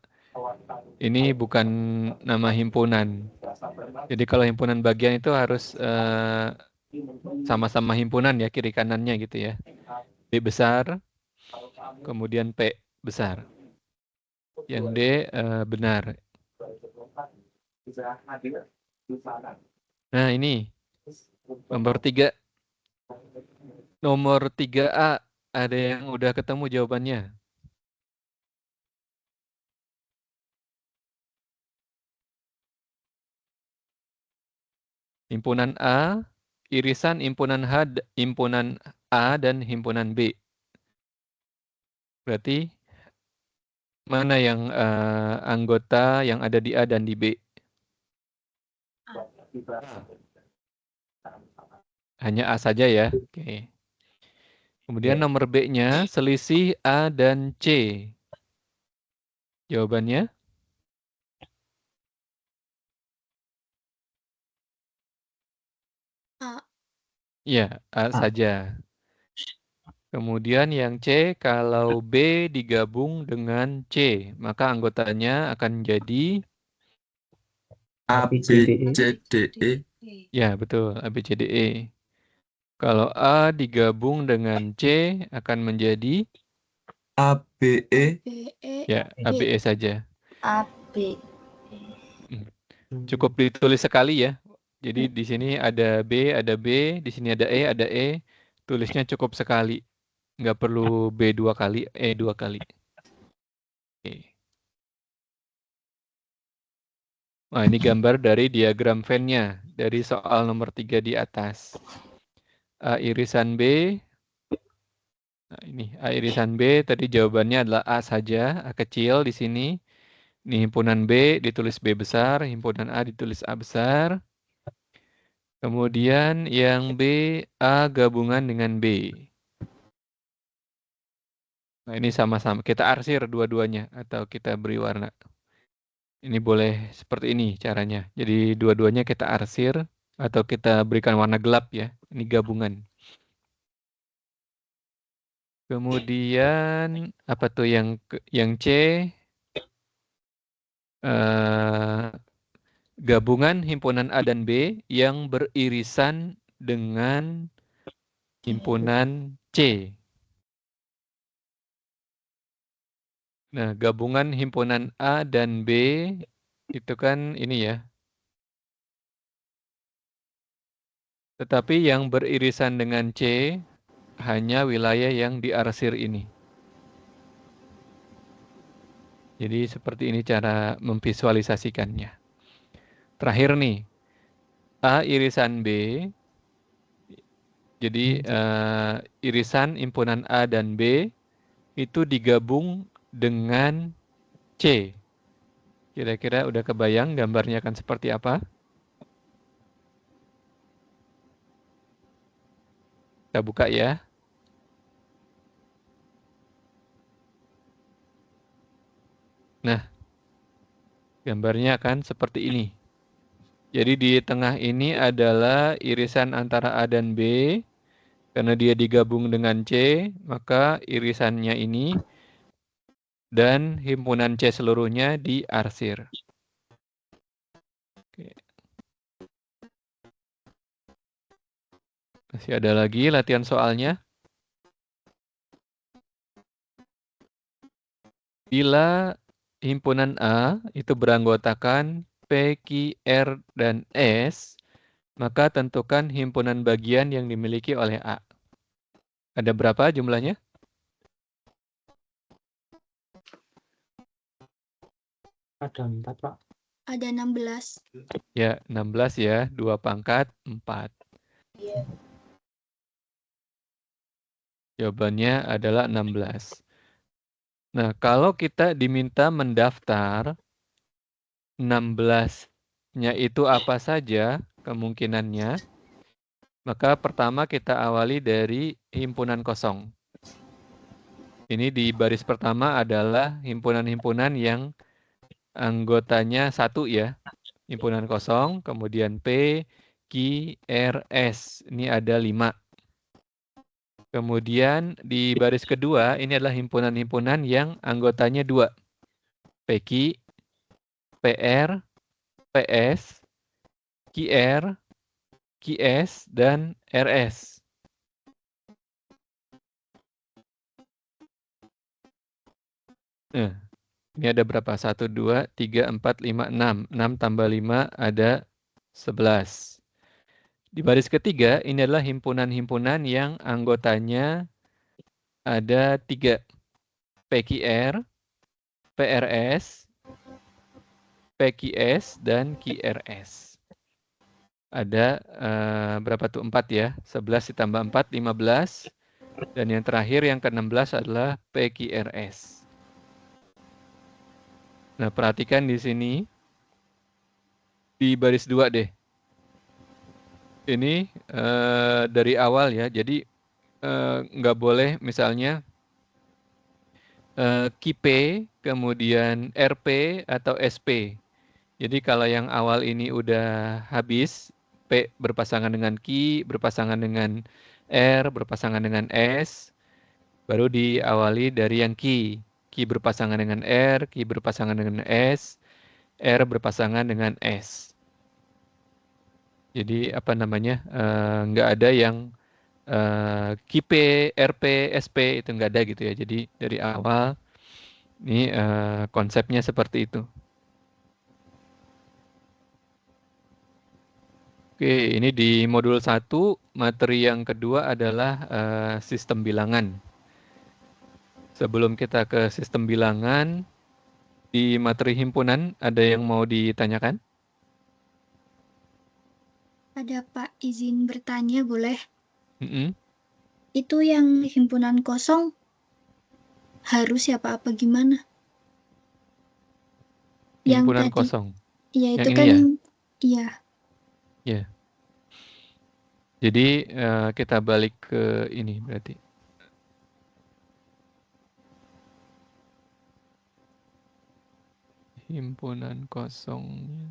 ini bukan nama himpunan. Jadi kalau himpunan bagian itu harus sama-sama himpunan ya, kiri kanannya gitu ya. B besar, kemudian P besar. Yang D benar. Nah ini, nomor 3. Nomor 3A, ada yang udah ketemu jawabannya? Himpunan A, irisan himpunan himpunan A dan himpunan B. Berarti mana yang anggota yang ada di A dan di B? Hanya A saja ya. Oke. Kemudian nomor B-nya selisih A dan C. Jawabannya? A. Ya, A saja. Kemudian yang C, kalau B digabung dengan C, maka anggotanya akan jadi A, B, C, D, E. Ya, betul. A, B, C, D, E. Kalau A digabung dengan C akan menjadi A, B, E. ya, A, B, E saja. A, B. Cukup ditulis sekali ya. Jadi di sini ada B, di sini ada E. Tulisnya cukup sekali. Nggak perlu B 2 kali, E 2 kali. Oke. Nah, ini gambar dari diagram Venn-nya dari soal nomor 3 di atas. A irisan B. Nah, ini A irisan B, tadi jawabannya adalah A saja, A kecil di sini. Ini himpunan B ditulis B besar, himpunan A ditulis A besar. Kemudian yang B, A gabungan dengan B. Nah, ini sama-sama. Kita arsir dua-duanya atau kita beri warna. Ini boleh seperti ini caranya. Jadi dua-duanya kita arsir atau kita berikan warna gelap ya. Ini gabungan. Kemudian apa tuh yang C? Gabungan himpunan A dan B yang beririsan dengan himpunan C. Nah, gabungan himpunan A dan B itu kan ini ya. Tetapi yang beririsan dengan C hanya wilayah yang diarsir ini. Jadi seperti ini cara memvisualisasikannya. Terakhir nih, A irisan B. Jadi irisan himpunan A dan B itu digabung dengan C. Kira-kira udah kebayang gambarnya akan seperti apa? Kita buka ya. Nah, gambarnya akan seperti ini. Jadi di tengah ini adalah irisan antara A dan B. Karena dia digabung dengan C, maka irisannya ini dan himpunan C seluruhnya diarsir. Oke. Masih ada lagi latihan soalnya. Bila himpunan A itu beranggotakan P, Q, R, dan S, maka tentukan himpunan bagian yang dimiliki oleh A. Ada berapa jumlahnya? Ada 4, Pak. Ada 16. Ya, 16 ya. 2 pangkat 4. Iya. Jawabannya adalah 16. Nah, kalau kita diminta mendaftar 16-nya itu apa saja kemungkinannya, maka pertama kita awali dari himpunan kosong. Ini di baris pertama adalah himpunan-himpunan yang anggotanya 1 ya. Himpunan kosong, kemudian P, Q, R, S. Ini ada 5. Kemudian di baris kedua, ini adalah himpunan-himpunan yang anggotanya 2. PQ, PR, PS, QR, QS, dan RS. Nah, ini ada berapa? 1, 2, 3, 4, 5, 6. 6 tambah 5 ada 11. Di baris ketiga, ini adalah himpunan-himpunan yang anggotanya ada 3. PQR, PRS, PQS, dan QRS. Ada berapa tuh? 4 ya. 11 ditambah 4, 15. Dan yang terakhir, yang ke-16 adalah PQRS. Nah, perhatikan di sini. Di baris 2 deh. Ini dari awal ya. Jadi nggak boleh misalnya QP, kemudian RP, atau SP. Jadi kalau yang awal ini udah habis, P berpasangan dengan Q, berpasangan dengan R, berpasangan dengan S, baru diawali dari yang Q. Q berpasangan dengan R, Q berpasangan dengan S, R berpasangan dengan S. Jadi apa namanya, nggak ada yang KIP, RP, SP itu nggak ada gitu ya. Jadi dari awal ini konsepnya seperti itu. Oke, ini di modul 1, materi yang kedua adalah sistem bilangan. Sebelum kita ke sistem bilangan, di materi himpunan ada yang mau ditanyakan? Ada Pak, izin bertanya boleh? Mm-mm. Itu yang himpunan kosong harus ya Pak apa gimana? Yang Himpunan tadi, kosong. ya Yang itu ini kan, ya? iya. Ya. Jadi kita balik ke ini berarti. Himpunan kosongnya.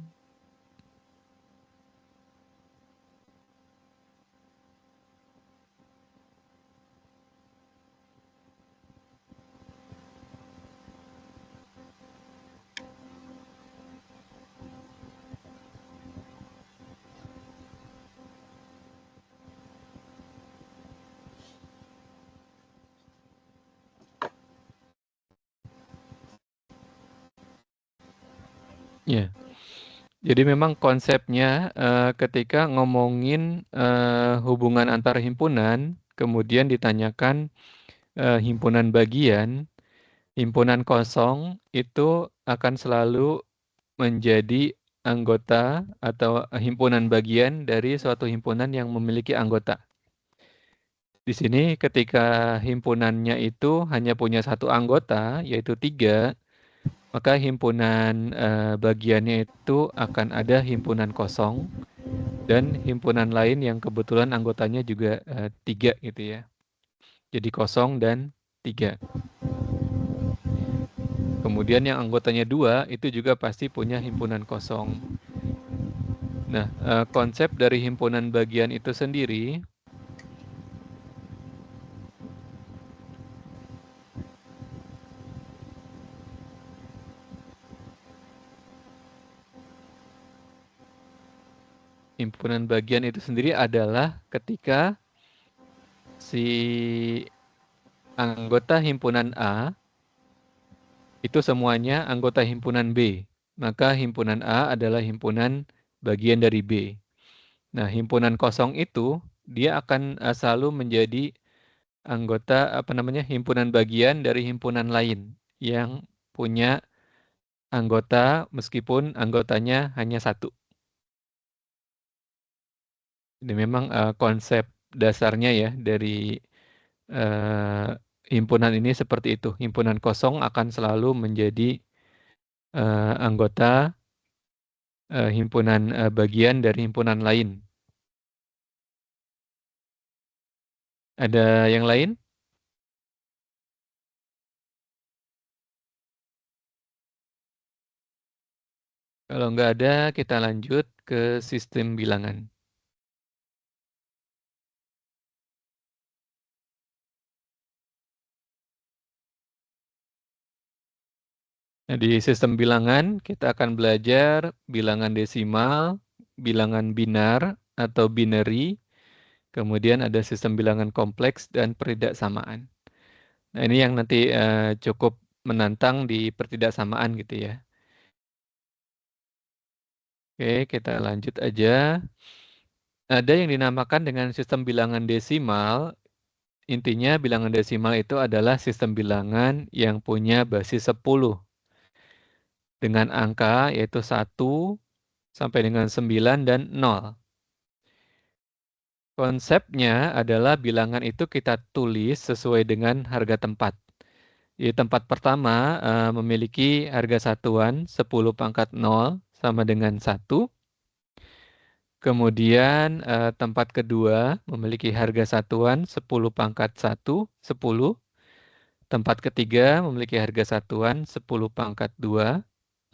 Ya. Jadi memang konsepnya ketika ngomongin hubungan antar himpunan, kemudian ditanyakan himpunan bagian, himpunan kosong itu akan selalu menjadi anggota atau himpunan bagian dari suatu himpunan yang memiliki anggota. Di sini ketika himpunannya itu hanya punya satu anggota, yaitu 3, maka himpunan bagiannya itu akan ada himpunan kosong dan himpunan lain yang kebetulan anggotanya juga 3 gitu ya. Jadi kosong dan 3. Kemudian yang anggotanya 2 itu juga pasti punya himpunan kosong. Nah, konsep dari himpunan bagian itu sendiri adalah ketika si anggota himpunan A itu semuanya anggota himpunan B. Maka himpunan A adalah himpunan bagian dari B. Nah, himpunan kosong itu dia akan selalu menjadi anggota himpunan bagian dari himpunan lain yang punya anggota meskipun anggotanya hanya 1. Ini memang konsep dasarnya ya dari himpunan ini seperti itu. Himpunan kosong akan selalu menjadi anggota himpunan bagian dari himpunan lain. Ada yang lain? Kalau nggak ada, kita lanjut ke sistem bilangan. Nah, di sistem bilangan, kita akan belajar bilangan desimal, bilangan binar atau binary, kemudian ada sistem bilangan kompleks dan pertidaksamaan. Nah, ini yang nanti cukup menantang di pertidaksamaan gitu ya. Oke, kita lanjut aja. Ada yang dinamakan dengan sistem bilangan desimal. Intinya bilangan desimal itu adalah sistem bilangan yang punya basis 10. Dengan angka yaitu 1 sampai dengan 9 dan 0. Konsepnya adalah bilangan itu kita tulis sesuai dengan harga tempat. Di tempat pertama memiliki harga satuan 10 pangkat 0 sama dengan 1. Kemudian tempat kedua memiliki harga satuan 10 pangkat 1, 10. Tempat ketiga memiliki harga satuan 10 pangkat 2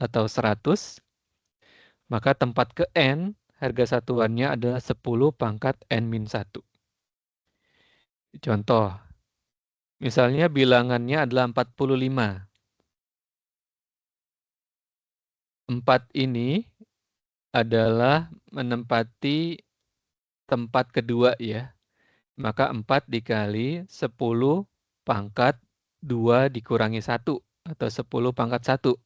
atau 100. Maka tempat ke N harga satuannya adalah 10 pangkat N-1. Contoh, misalnya bilangannya adalah 45. 4 ini adalah menempati tempat kedua ya. Maka 4 dikali 10 pangkat 2 dikurangi 1 atau 10 pangkat 1.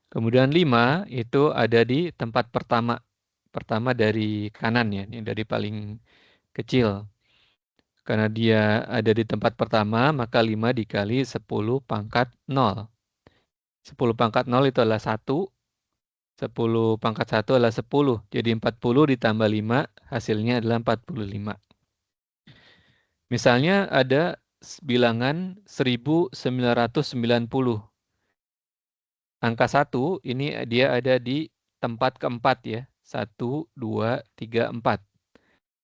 Kemudian 5 itu ada di tempat pertama. Pertama dari kanan ya, ini dari paling kecil. Karena dia ada di tempat pertama, maka 5 dikali 10 pangkat 0. 10 pangkat 0 itu adalah 1. 10 pangkat 1 adalah 10. Jadi 40 ditambah 5, hasilnya adalah 45. Misalnya ada bilangan 1990. Angka 1 ini dia ada di tempat keempat ya. 1, 2, 3, 4.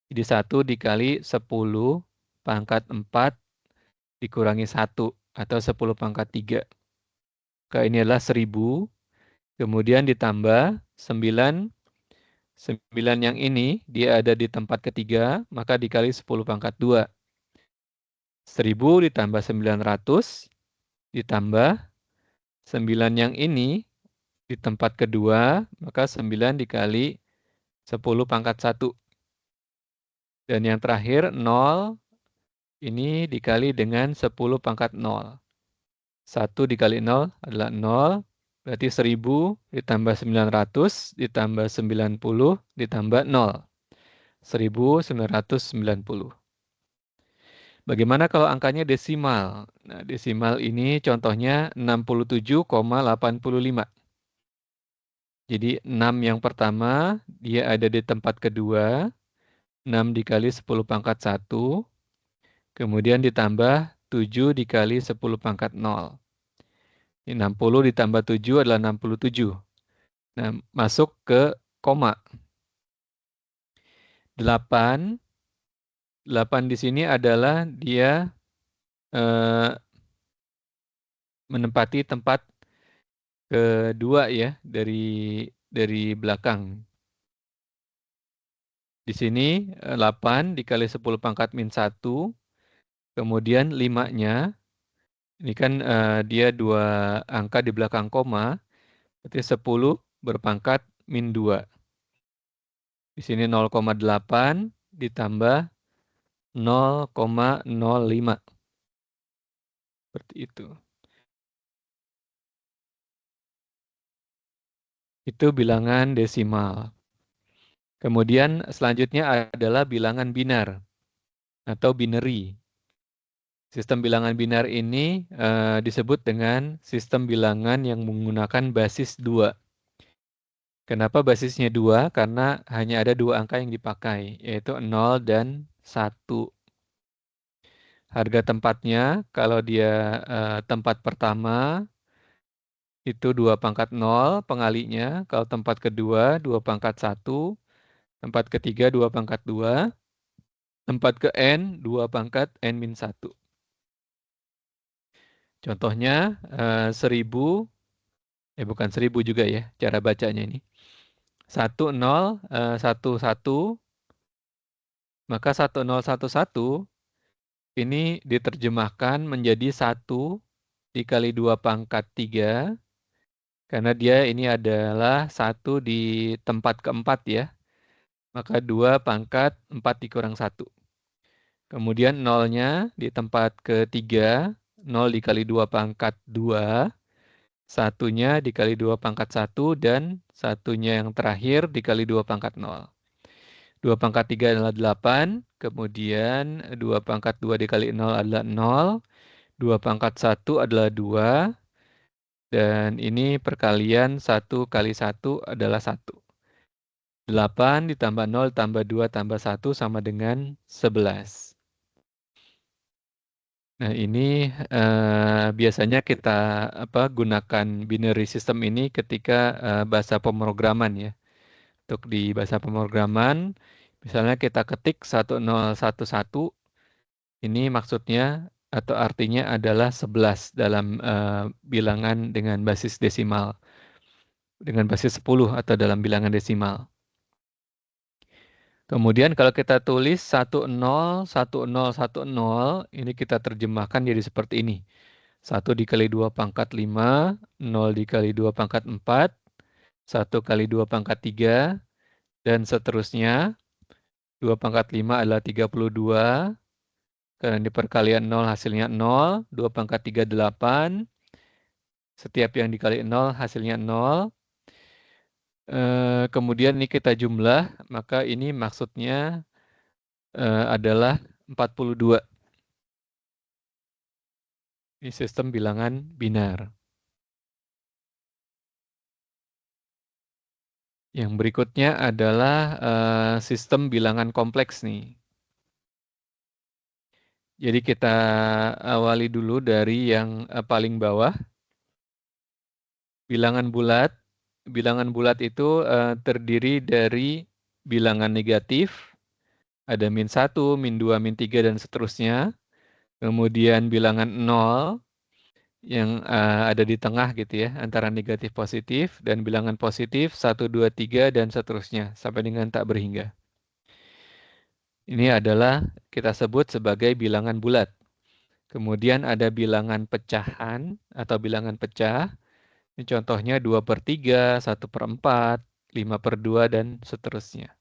Jadi 1 dikali 10 pangkat 4 dikurangi 1 atau 10 pangkat 3. Maka ini adalah 1000. Kemudian ditambah 9. 9 yang ini dia ada di tempat ketiga, maka dikali 10 pangkat 2. 1000 ditambah 900 ditambah 9 yang ini di tempat kedua, maka 9 dikali 10 pangkat 1. Dan yang terakhir 0 ini dikali dengan 10 pangkat 0. 1 dikali 0 adalah 0, berarti 1000 ditambah 900 ditambah 90 ditambah 0. 1990. Bagaimana kalau angkanya desimal? Nah, desimal ini contohnya 67,85. Jadi 6 yang pertama, dia ada di tempat kedua. 6 dikali 10 pangkat 1. Kemudian ditambah 7 dikali 10 pangkat 0. Ini 60 ditambah 7 adalah 67. Nah, masuk ke koma. 8. 8 di sini adalah dia menempati tempat kedua ya dari belakang. Di sini 8 dikali 10 pangkat min 1. Kemudian 5-nya. Ini kan dia 2 angka di belakang koma. Berarti 10 berpangkat min 2. Di sini 0,8 ditambah 0,05. Seperti itu. Itu bilangan desimal. Kemudian selanjutnya adalah bilangan binar atau binary. Sistem bilangan binar ini disebut dengan sistem bilangan yang menggunakan basis 2. Kenapa basisnya 2? Karena hanya ada 2 angka yang dipakai, yaitu 0 dan 1. Harga tempatnya, kalau dia tempat pertama, itu 2 pangkat 0 pengalinya. Kalau tempat kedua, 2 pangkat 1. Tempat ketiga, 2 pangkat 2. Tempat ke n, 2 pangkat n-1. Contohnya 1000, bukan 1000 juga ya, cara bacanya ini. 1011, maka 1011 ini diterjemahkan menjadi 1 dikali 2 pangkat 3, karena dia ini adalah 1 di tempat keempat ya. Maka 2 pangkat 4 dikurang 1. Kemudian 0-nya di tempat ketiga, 0 dikali 2 pangkat 2, 1-nya dikali 2 pangkat 1, dan 1-nya yang terakhir dikali 2 pangkat 0. 2 pangkat 3 adalah 8, kemudian 2 pangkat 2 dikali 0 adalah 0, 2 pangkat 1 adalah 2, dan ini perkalian 1 kali 1 adalah 1. 8 ditambah 0 tambah 2 tambah 1 sama dengan 11. Nah, ini biasanya kita gunakan binary system ini ketika bahasa pemrograman ya. Untuk di bahasa pemrograman, misalnya kita ketik 1011, ini maksudnya atau artinya adalah 11 dalam bilangan dengan basis desimal. Dengan basis 10 atau dalam bilangan desimal. Kemudian kalau kita tulis 10, 10, 10, ini kita terjemahkan jadi seperti ini. 1 dikali 2 pangkat 5, 0 dikali 2 pangkat 4, 1 kali 2 pangkat 3, dan seterusnya. 2 pangkat 5 adalah 32. Karena di perkalian 0 hasilnya 0. 2 pangkat 3, 8. Setiap yang dikali 0 hasilnya 0. Kemudian ini kita jumlah, maka ini maksudnya adalah 42. Ini sistem bilangan binar. Yang berikutnya adalah sistem bilangan kompleks nih. Jadi kita awali dulu dari yang paling bawah. Bilangan bulat. Bilangan bulat itu terdiri dari bilangan negatif. Ada -1, -2, -3, dan seterusnya. Kemudian bilangan 0 yang ada di tengah gitu ya, antara negatif positif, dan bilangan positif 1, 2, 3, dan seterusnya, sampai dengan tak berhingga. Ini adalah kita sebut sebagai bilangan bulat. Kemudian ada bilangan pecahan atau bilangan pecah. Ini contohnya 2/3, 1/4, 5/2, dan seterusnya.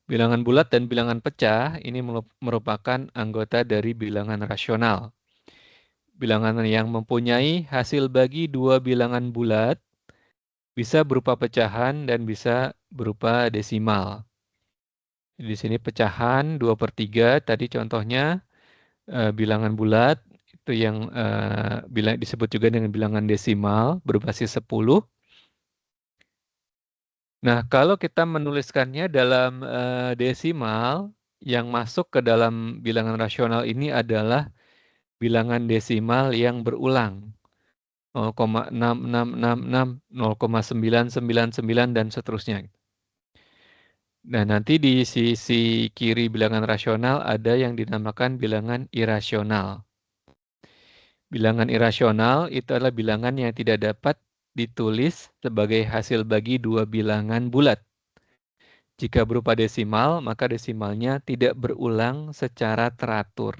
Bilangan bulat dan bilangan pecah ini merupakan anggota dari bilangan rasional. Bilangan yang mempunyai hasil bagi dua bilangan bulat bisa berupa pecahan dan bisa berupa desimal. Di sini pecahan 2/3, tadi contohnya bilangan bulat itu yang disebut juga dengan bilangan desimal berbasis 10. Nah, kalau kita menuliskannya dalam desimal, yang masuk ke dalam bilangan rasional ini adalah bilangan desimal yang berulang. 0,6666, 0,999, dan seterusnya. Nah, nanti di sisi kiri bilangan rasional ada yang dinamakan bilangan irasional. Bilangan irasional itu adalah bilangan yang tidak dapat ditulis sebagai hasil bagi dua bilangan bulat. Jika berupa desimal, maka desimalnya tidak berulang secara teratur.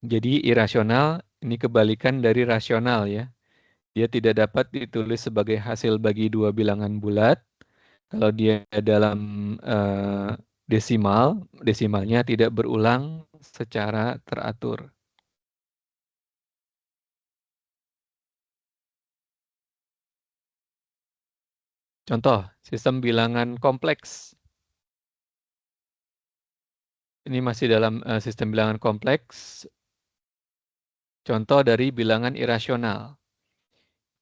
Jadi irasional ini kebalikan dari rasional ya. Dia tidak dapat ditulis sebagai hasil bagi dua bilangan bulat. Kalau dia dalam desimal, desimalnya tidak berulang secara teratur. Contoh, sistem bilangan kompleks. Ini masih dalam sistem bilangan kompleks. Contoh dari bilangan irasional.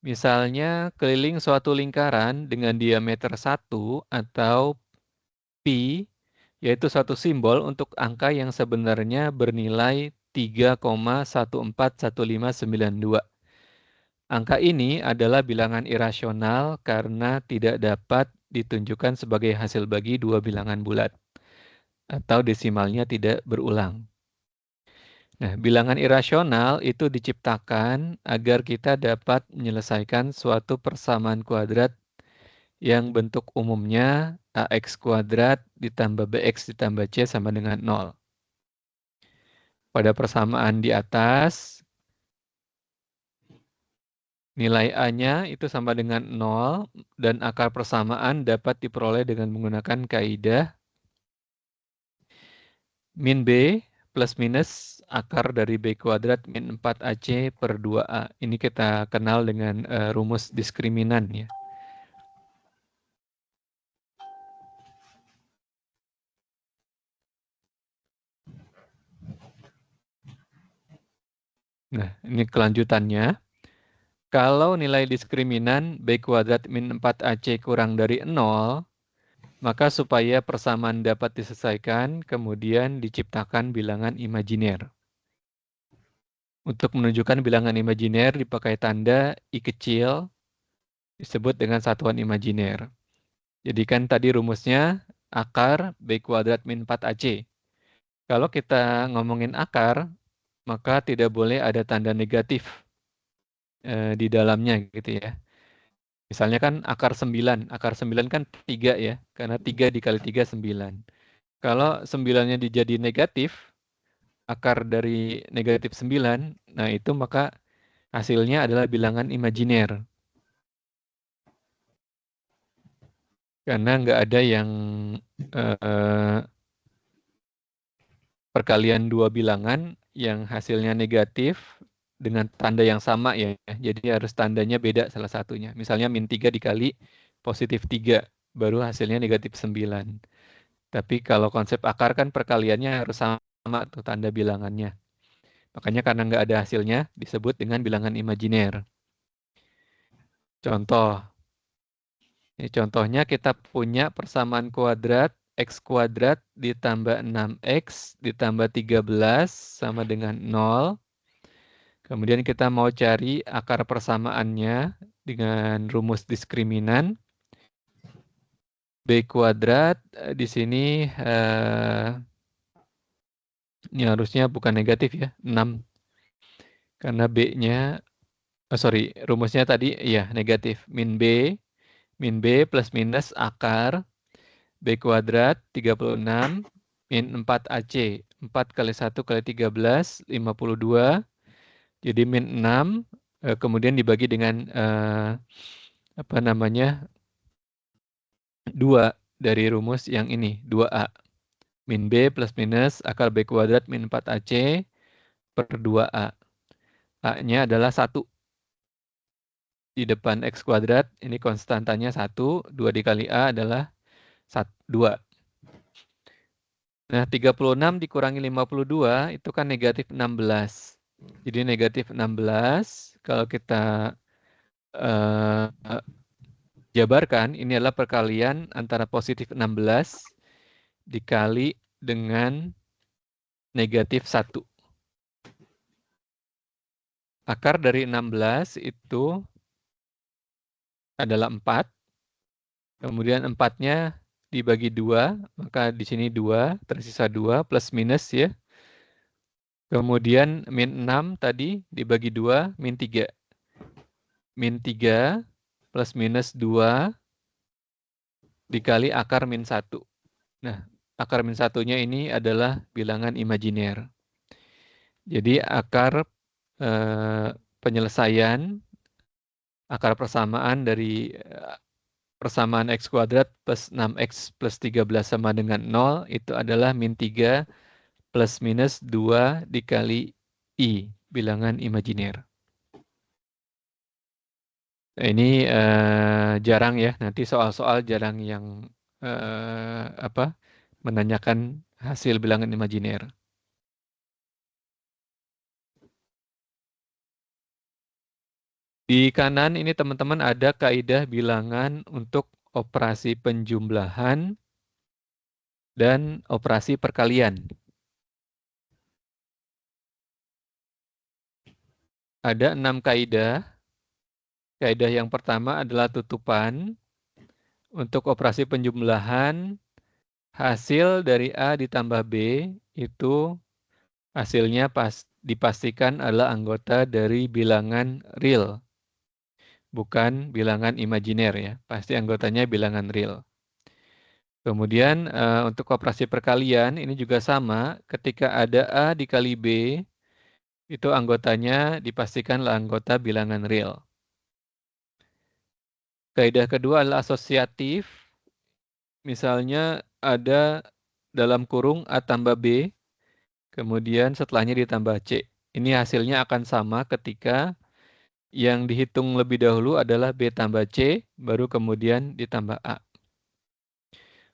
Misalnya keliling suatu lingkaran dengan diameter 1 atau pi, yaitu suatu simbol untuk angka yang sebenarnya bernilai 3,141592. Angka ini adalah bilangan irasional karena tidak dapat ditunjukkan sebagai hasil bagi dua bilangan bulat, atau desimalnya tidak berulang. Nah, bilangan irasional itu diciptakan agar kita dapat menyelesaikan suatu persamaan kuadrat yang bentuk umumnya ax kuadrat ditambah bx ditambah c sama dengan 0. Pada persamaan di atas, nilai a-nya itu sama dengan 0 dan akar persamaan dapat diperoleh dengan menggunakan kaidah min b plus minus akar dari b kuadrat min 4ac per 2a. Ini kita kenal dengan rumus diskriminan ya. Nah, ini kelanjutannya. Kalau nilai diskriminan b kuadrat min 4ac kurang dari 0, maka supaya persamaan dapat diselesaikan, kemudian diciptakan bilangan imajiner. Untuk menunjukkan bilangan imajiner dipakai tanda I kecil, disebut dengan satuan imajiner. Jadi kan tadi rumusnya akar b kuadrat min 4ac. Kalau kita ngomongin akar, maka tidak boleh ada tanda negatif di dalamnya gitu ya. Misalnya kan akar 9 kan 3 ya, karena 3 dikali 3 9. Kalau 9-nya dijadi negatif, akar dari negatif 9, nah itu maka hasilnya adalah bilangan imajiner. Karena nggak ada yang perkalian dua bilangan yang hasilnya negatif dengan tanda yang sama ya. Jadi harus tandanya beda salah satunya. Misalnya min 3 dikali positif 3, baru hasilnya negatif 9. Tapi kalau konsep akar kan perkaliannya harus sama tuh tanda bilangannya. Makanya karena nggak ada hasilnya disebut dengan bilangan imajiner. Contoh. Ini contohnya kita punya persamaan kuadrat x kuadrat ditambah 6x ditambah 13 sama dengan 0. Kemudian kita mau cari akar persamaannya dengan rumus diskriminan. B kuadrat di sini ini harusnya bukan negatif ya, 6. Karena B-nya, rumusnya tadi ya negatif. Min B plus minus akar B kuadrat 36 min 4AC. 4 kali 1 kali 13, 52. Jadi min 6, kemudian dibagi dengan 2 dari rumus yang ini, 2A. Min B plus minus akar B kuadrat min 4AC per 2A. A-nya adalah 1. Di depan X kuadrat, ini konstantanya 1. 2 dikali A adalah 2. Nah, 36 dikurangi 52 itu kan negatif 16. Jadi negatif 16, kalau kita jabarkan, ini adalah perkalian antara positif 16 dikali dengan negatif 1. Akar dari 16 itu adalah 4. Kemudian 4-nya dibagi 2, maka di sini 2, tersisa 2, plus minus ya. Kemudian min 6 tadi dibagi 2, min 3. Min 3 plus minus 2 dikali akar min 1. Nah, akar min 1-nya ini adalah bilangan imajiner. Jadi akar penyelesaian, akar persamaan dari persamaan X kuadrat plus 6X plus 13 sama dengan 0 itu adalah min 3 plus minus 2 dikali I, bilangan imajiner. Nah, ini jarang ya, nanti soal-soal jarang yang menanyakan hasil bilangan imajiner. Di kanan ini teman-teman ada kaidah bilangan untuk operasi penjumlahan dan operasi perkalian. Ada 6 kaidah. Kaidah yang pertama adalah tutupan. Untuk operasi penjumlahan, hasil dari A ditambah B itu hasilnya dipastikan adalah anggota dari bilangan real. Bukan bilangan imajiner ya, pasti anggotanya bilangan real. Kemudian untuk operasi perkalian ini juga sama, ketika ada A dikali B, itu anggotanya dipastikanlah anggota bilangan real. Kaidah kedua adalah asosiatif. Misalnya ada dalam kurung A tambah B, kemudian setelahnya ditambah C. Ini hasilnya akan sama ketika yang dihitung lebih dahulu adalah B tambah C, baru kemudian ditambah A.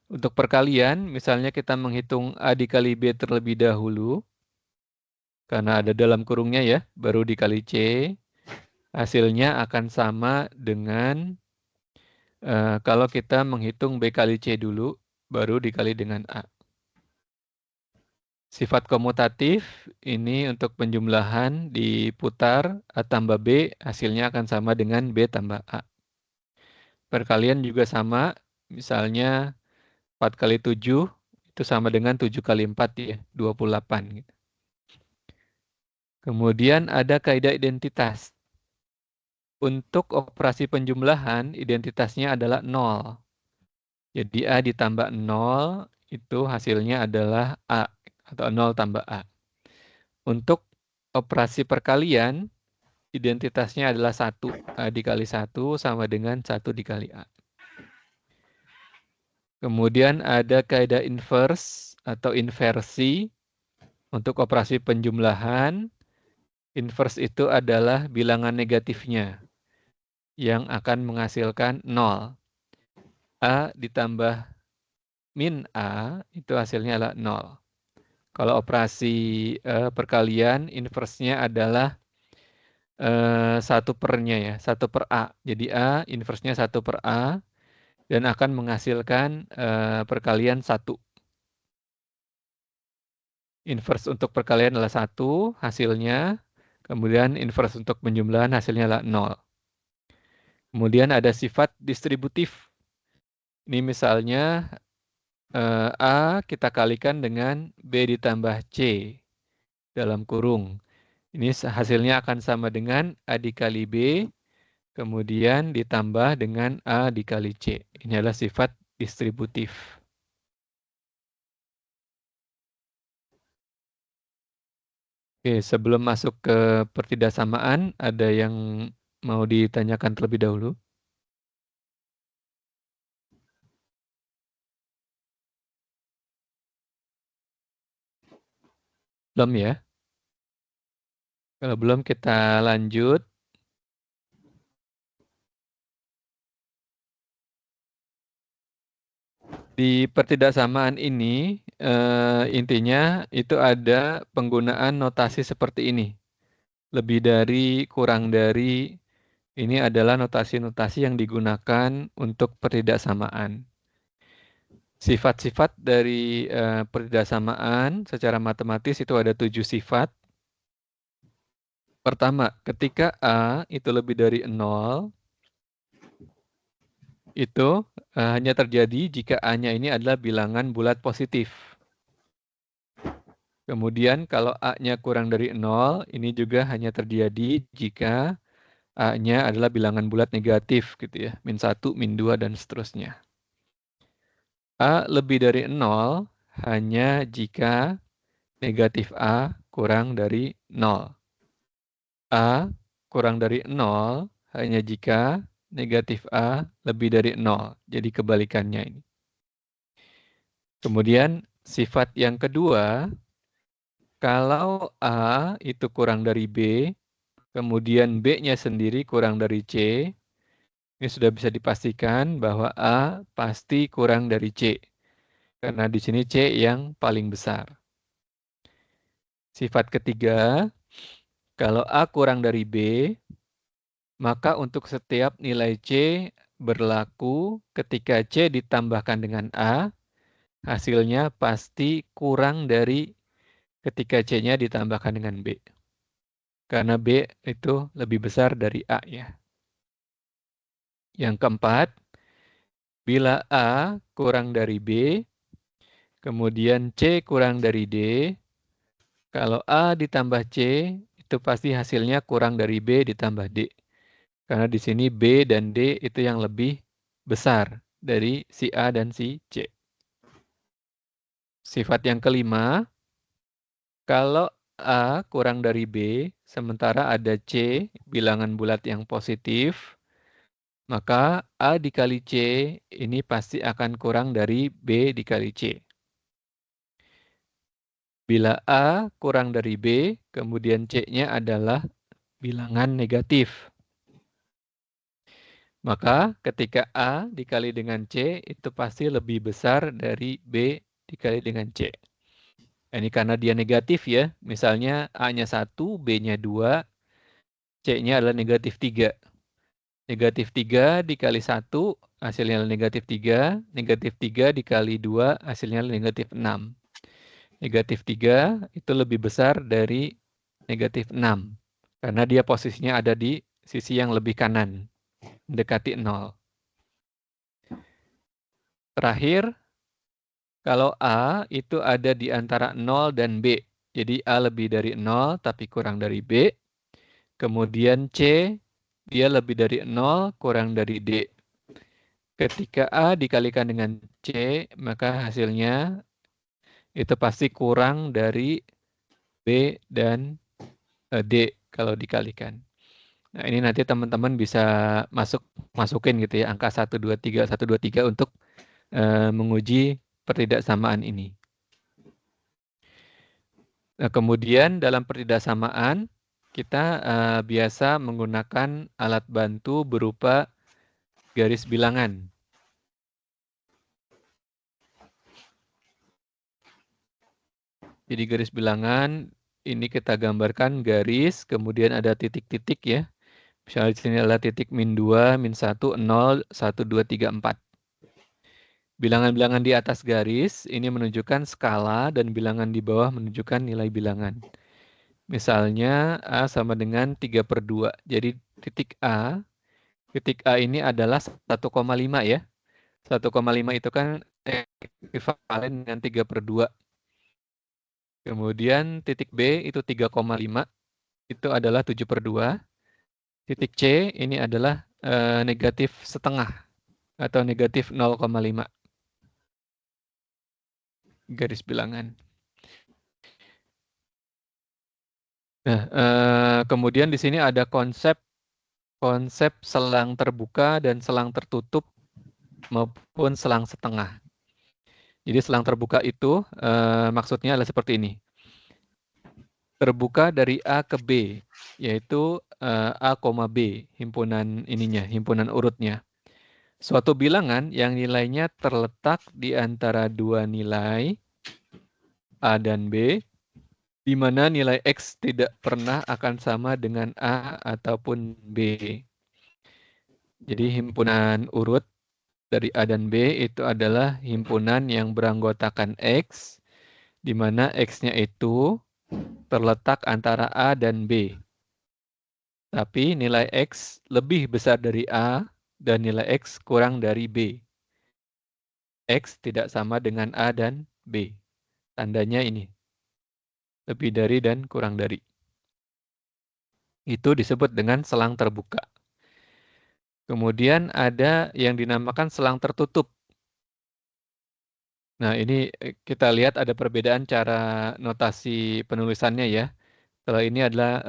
Untuk perkalian, misalnya kita menghitung A dikali B terlebih dahulu, karena ada dalam kurungnya ya, baru dikali C, hasilnya akan sama dengan kalau kita menghitung B kali C dulu, baru dikali dengan A. Sifat komutatif, ini untuk penjumlahan diputar A tambah B, hasilnya akan sama dengan B tambah A. Perkalian juga sama, misalnya 4 kali 7, itu sama dengan 7 kali 4 ya, 28. Gitu. Kemudian ada kaidah identitas. Untuk operasi penjumlahan, identitasnya adalah 0. Jadi A ditambah 0, itu hasilnya adalah A, atau 0 tambah A. Untuk operasi perkalian, identitasnya adalah 1. A dikali 1 sama dengan 1 dikali A. Kemudian ada kaidah inverse atau inversi untuk operasi penjumlahan. Inverse itu adalah bilangan negatifnya yang akan menghasilkan 0. A ditambah min A itu hasilnya adalah 0. Kalau operasi perkalian, inverse-nya adalah 1/nya ya, 1/A. Jadi A, inverse-nya 1/A, dan akan menghasilkan perkalian 1. Inverse untuk perkalian adalah 1 hasilnya, kemudian inverse untuk penjumlahan hasilnya adalah 0. Kemudian ada sifat distributif. Ini misalnya A kita kalikan dengan B ditambah C dalam kurung. Ini hasilnya akan sama dengan A dikali B, kemudian ditambah dengan A dikali C. Ini adalah sifat distributif. Oke, sebelum masuk ke pertidaksamaan, ada yang mau ditanyakan terlebih dahulu? Belum ya? Kalau belum kita lanjut. Di pertidaksamaan ini intinya itu ada penggunaan notasi seperti ini. Lebih dari, kurang dari, ini adalah notasi-notasi yang digunakan untuk pertidaksamaan. Sifat-sifat dari pertidaksamaan secara matematis itu ada 7 sifat. Pertama, ketika A itu lebih dari 0, itu hanya terjadi jika A-nya ini adalah bilangan bulat positif. Kemudian kalau A-nya kurang dari 0, ini juga hanya terjadi jika A-nya adalah bilangan bulat negatif gitu ya, -1, -2, dan seterusnya. A lebih dari 0 hanya jika negatif A kurang dari 0. A kurang dari 0 hanya jika negatif A lebih dari 0. Jadi kebalikannya ini. Kemudian sifat yang kedua, kalau A itu kurang dari B, kemudian B-nya sendiri kurang dari C, ini sudah bisa dipastikan bahwa A pasti kurang dari C. Karena di sini C yang paling besar. Sifat ketiga, kalau A kurang dari B, maka untuk setiap nilai C berlaku ketika C ditambahkan dengan A, hasilnya pasti kurang dari ketika C-nya ditambahkan dengan B. Karena B itu lebih besar dari A ya. Yang keempat, bila A kurang dari B, kemudian C kurang dari D, kalau A ditambah C, itu pasti hasilnya kurang dari B ditambah D. Karena di sini B dan D itu yang lebih besar dari si A dan si C. Sifat yang kelima, kalau A kurang dari B, sementara ada C, bilangan bulat yang positif, maka A dikali C ini pasti akan kurang dari B dikali C. Bila A kurang dari B, kemudian C-nya adalah bilangan negatif. Maka ketika A dikali dengan C itu pasti lebih besar dari B dikali dengan C. Ini karena dia negatif ya. Misalnya A-nya 1, B-nya 2, C-nya adalah negatif 3. Negatif 3 dikali 1 hasilnya adalah negatif 3. Negatif 3 dikali 2 hasilnya adalah negatif 6. Negatif 3 itu lebih besar dari negatif 6. Karena dia posisinya ada di sisi yang lebih kanan. Mendekati 0. Terakhir, kalau A itu ada di antara 0 dan B. Jadi A lebih dari 0 tapi kurang dari B. Kemudian C, dia lebih dari 0 kurang dari D. Ketika A dikalikan dengan C, maka hasilnya itu pasti kurang dari B dan D kalau dikalikan. Nah, ini nanti teman-teman bisa masukin gitu ya, angka 1, 2, 3 untuk menguji pertidaksamaan ini. Nah, kemudian dalam pertidaksamaan kita biasa menggunakan alat bantu berupa garis bilangan. Jadi garis bilangan ini kita gambarkan garis, kemudian ada titik-titik ya. Misalnya di sini adalah titik -2, -1, 0, 1, 2, 3, 4. Bilangan-bilangan di atas garis ini menunjukkan skala dan bilangan di bawah menunjukkan nilai bilangan. Misalnya A sama dengan 3/2. Jadi titik A ini adalah 1,5 ya. 1,5 itu kan ekuivalen dengan 3/2. Kemudian titik B itu 3,5, itu adalah 7/2. Titik C ini adalah negatif setengah atau negatif 0,5. Garis bilangan. Nah, kemudian di sini ada konsep selang terbuka dan selang tertutup maupun selang setengah. Jadi selang terbuka itu maksudnya adalah seperti ini. Terbuka dari A ke B, yaitu A, B, himpunan ininya, himpunan urutnya. Suatu bilangan yang nilainya terletak di antara dua nilai A dan B, di mana nilai X tidak pernah akan sama dengan A ataupun B. Jadi himpunan urut dari A dan B itu adalah himpunan yang beranggotakan X, di mana X-nya itu terletak antara A dan B. Tapi nilai X lebih besar dari A dan nilai X kurang dari B. X tidak sama dengan A dan B. Tandanya ini. Lebih dari dan kurang dari. Itu disebut dengan selang terbuka. Kemudian ada yang dinamakan selang tertutup. Nah, ini kita lihat ada perbedaan cara notasi penulisannya ya. Kalau ini adalah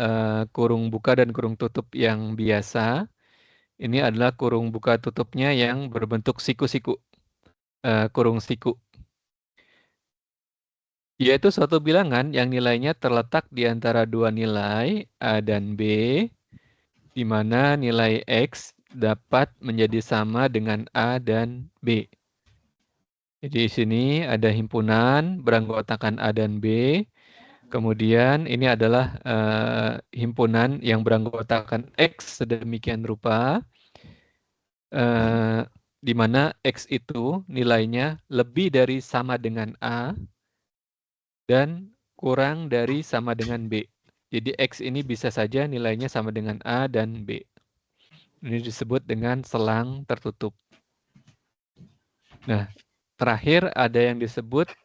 kurung buka dan kurung tutup yang biasa. Ini adalah kurung buka tutupnya yang berbentuk siku-siku. Kurung siku. Yaitu suatu bilangan yang nilainya terletak di antara dua nilai A dan B, di mana nilai X dapat menjadi sama dengan A dan B. Jadi di sini ada himpunan beranggotakan A dan B. Kemudian ini adalah himpunan yang beranggotakan X sedemikian rupa, di mana X itu nilainya lebih dari sama dengan A dan kurang dari sama dengan B. Jadi X ini bisa saja nilainya sama dengan A dan B. Ini disebut dengan selang tertutup. Nah, terakhir ada yang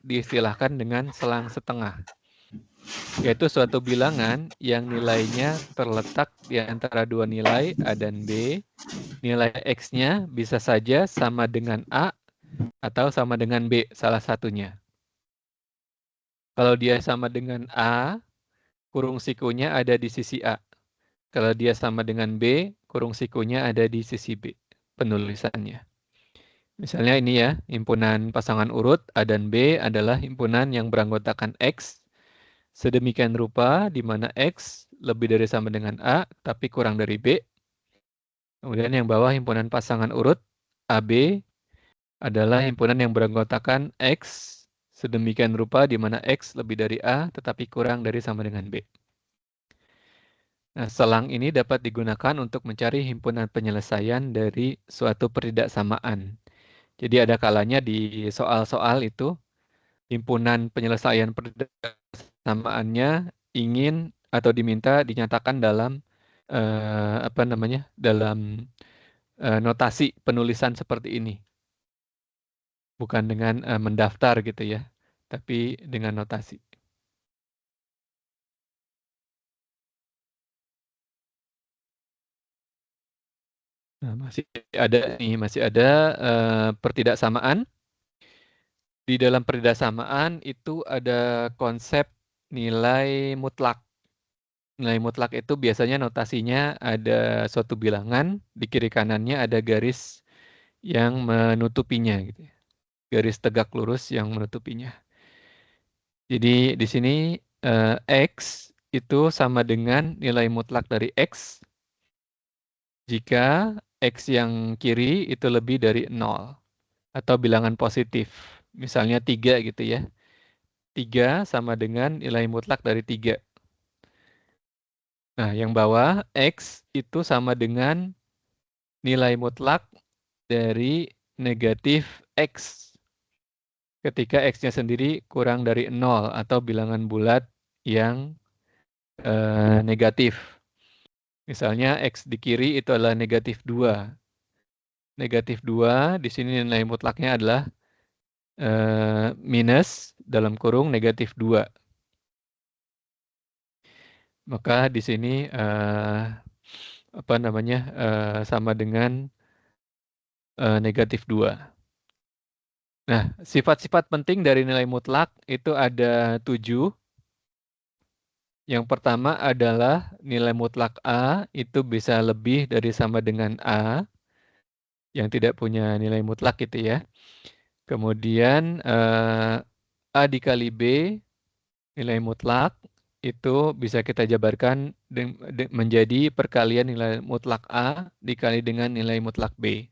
diistilahkan dengan selang setengah. Yaitu suatu bilangan yang nilainya terletak di antara dua nilai A dan B. Nilai X-nya bisa saja sama dengan A atau sama dengan B, salah satunya. Kalau dia sama dengan A, kurung sikunya ada di sisi A. Kalau dia sama dengan B, kurung sikunya ada di sisi B, penulisannya. Misalnya ini ya, himpunan pasangan urut A dan B adalah himpunan yang beranggotakan X. Sedemikian rupa di mana X lebih dari sama dengan A, tapi kurang dari B. Kemudian yang bawah himpunan pasangan urut AB adalah himpunan yang beranggotakan X. Sedemikian rupa di mana X lebih dari A, tetapi kurang dari sama dengan B. Nah, selang ini dapat digunakan untuk mencari himpunan penyelesaian dari suatu pertidaksamaan. Jadi ada kalanya di soal-soal itu, himpunan penyelesaian pertidaksamaannya ingin atau diminta dinyatakan dalam dalam notasi penulisan seperti ini. Bukan dengan mendaftar gitu ya, tapi dengan notasi. Nah, masih ada pertidaksamaan. Di dalam pertidaksamaan itu ada konsep nilai mutlak. Nilai mutlak itu biasanya notasinya ada suatu bilangan, di kiri kanannya ada garis yang menutupinya gitu. garis tegak lurus yang menutupinya. Jadi di sini X itu sama dengan nilai mutlak dari X jika X yang kiri itu lebih dari 0 atau bilangan positif. Misalnya 3 gitu ya. 3 sama dengan nilai mutlak dari 3. Nah, yang bawah X itu sama dengan nilai mutlak dari negatif X. Ketika X-nya sendiri kurang dari 0 atau bilangan bulat yang negatif. Misalnya X di kiri itu adalah negatif 2. Negatif 2, di sini nilai mutlaknya adalah minus dalam kurung negatif 2. Maka di sini sama dengan negatif 2. Nah, sifat-sifat penting dari nilai mutlak itu ada 7. Yang pertama adalah nilai mutlak A itu bisa lebih dari sama dengan A yang tidak punya nilai mutlak gitu ya. Kemudian A dikali B nilai mutlak itu bisa kita jabarkan menjadi perkalian nilai mutlak A dikali dengan nilai mutlak B.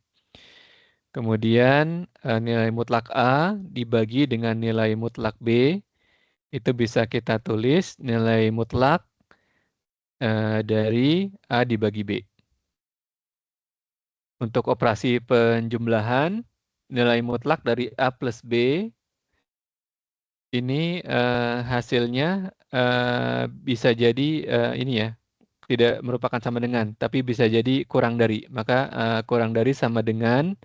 Kemudian nilai mutlak A dibagi dengan nilai mutlak B itu bisa kita tulis nilai mutlak dari A dibagi B. Untuk operasi penjumlahan, nilai mutlak dari A plus B ini hasilnya bisa jadi ini ya, tidak merupakan sama dengan, tapi bisa jadi kurang dari. Maka kurang dari sama dengan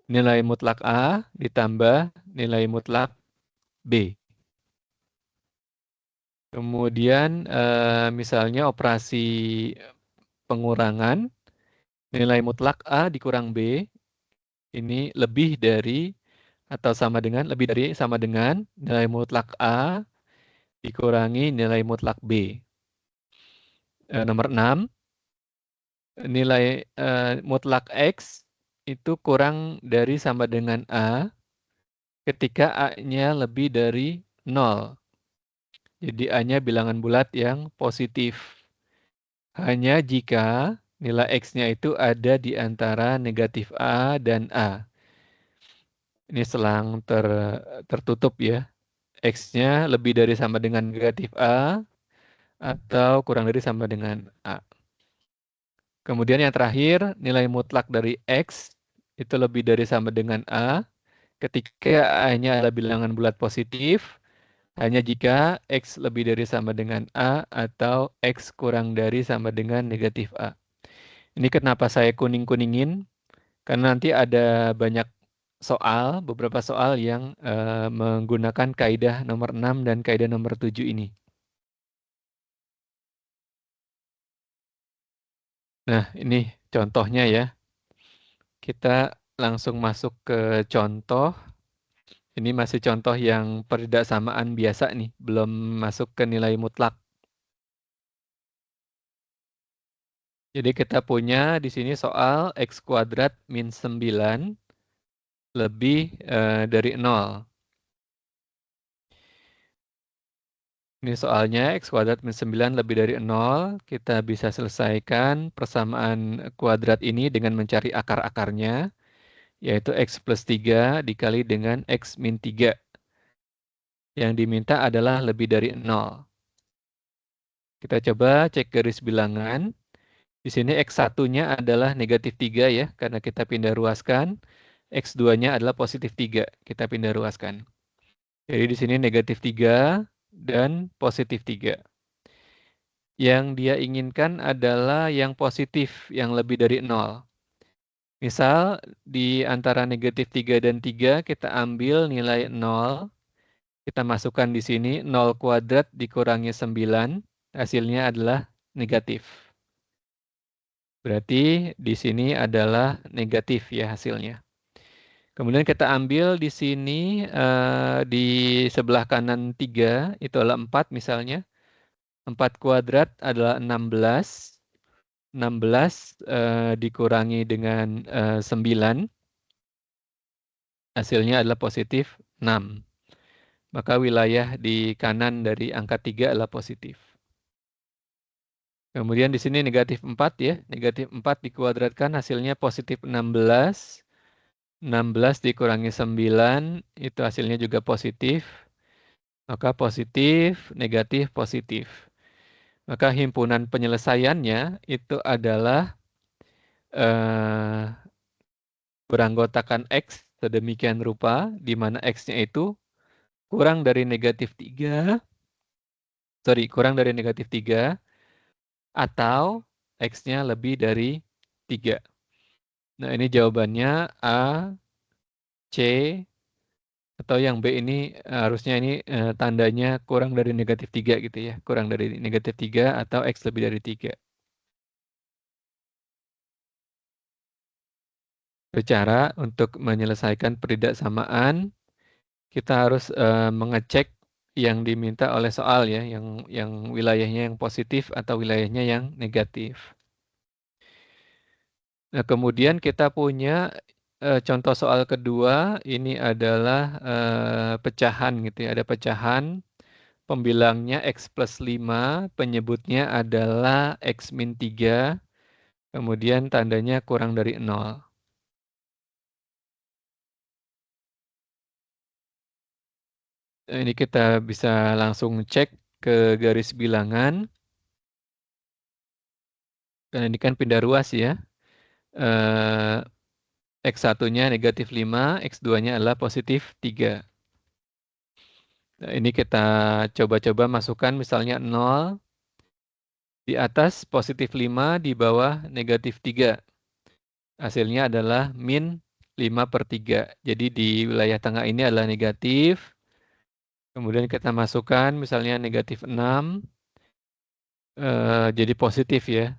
nilai mutlak A ditambah nilai mutlak B. Kemudian misalnya operasi pengurangan, nilai mutlak A dikurang B ini lebih dari atau sama dengan nilai mutlak A dikurangi nilai mutlak B. Nomor 6, nilai mutlak X itu kurang dari sama dengan A ketika A-nya lebih dari 0. Jadi A-nya bilangan bulat yang positif. Hanya jika nilai X-nya itu ada di antara negatif A dan A. Ini selang tertutup ya. X-nya lebih dari sama dengan negatif A atau kurang dari sama dengan A. Kemudian yang terakhir, nilai mutlak dari X itu lebih dari sama dengan A ketika A-nya adalah bilangan bulat positif, hanya jika X lebih dari sama dengan A atau X kurang dari sama dengan negatif A. Ini kenapa saya kuning-kuningin, karena nanti ada banyak soal, beberapa soal yang menggunakan kaidah nomor 6 dan kaidah nomor 7 ini. Nah, ini contohnya ya. Kita langsung masuk ke contoh. Ini masih contoh yang perbedaan biasa nih, belum masuk ke nilai mutlak. Jadi kita punya di sini soal X kuadrat min 9 lebih dari 0. Ini soalnya X kuadrat min 9 lebih dari 0. Kita bisa selesaikan persamaan kuadrat ini dengan mencari akar-akarnya, yaitu X plus 3 dikali dengan X min 3. Yang diminta adalah lebih dari 0. Kita coba cek garis bilangan. Di sini X1-nya adalah negatif 3 ya, karena kita pindah ruaskan. X2-nya adalah positif 3, kita pindah ruaskan. Jadi di sini negatif 3 dan positif 3. Yang dia inginkan adalah yang positif, yang lebih dari 0. Misal di antara negatif 3 dan 3 kita ambil nilai 0. Kita masukkan di sini 0 kuadrat dikurangi 9. Hasilnya adalah negatif. Berarti di sini adalah negatif ya hasilnya. Kemudian kita ambil di sini di sebelah kanan 3 itu adalah 4 misalnya. 4 kuadrat adalah 16. 16 dikurangi dengan 9. hasilnya adalah positif 6. Maka wilayah di kanan dari angka 3 adalah positif. Kemudian di sini negatif 4 ya. Negatif 4 dikuadratkan hasilnya positif 16. 16 dikurangi 9 itu hasilnya juga positif. Maka positif, negatif, positif. Maka himpunan penyelesaiannya itu adalah beranggotakan X sedemikian rupa, di mana X-nya itu kurang dari negatif 3. Kurang dari negatif 3. Atau X-nya lebih dari 3. Nah, ini jawabannya A, C, atau yang B ini harusnya ini tandanya kurang dari negatif 3 gitu ya. Kurang dari negatif 3 atau X lebih dari 3. Cara untuk menyelesaikan peridaksamaan, kita harus mengecek yang diminta oleh soal ya, yang wilayahnya yang positif atau wilayahnya yang negatif. Nah, kemudian kita punya contoh soal kedua, ini adalah pecahan gitu ya. Ada pecahan, pembilangnya X plus 5, penyebutnya adalah X min 3, kemudian tandanya kurang dari 0. Nah, ini kita bisa langsung cek ke garis bilangan. Karena ini kan pindah ruas ya. X1-nya negatif 5, X2-nya adalah positif 3. Nah, ini kita coba-coba masukkan misalnya 0, di atas positif 5, di bawah negatif 3. Hasilnya adalah min 5/3. Jadi di wilayah tengah ini adalah negatif. Kemudian kita masukkan misalnya negatif 6, jadi positif ya.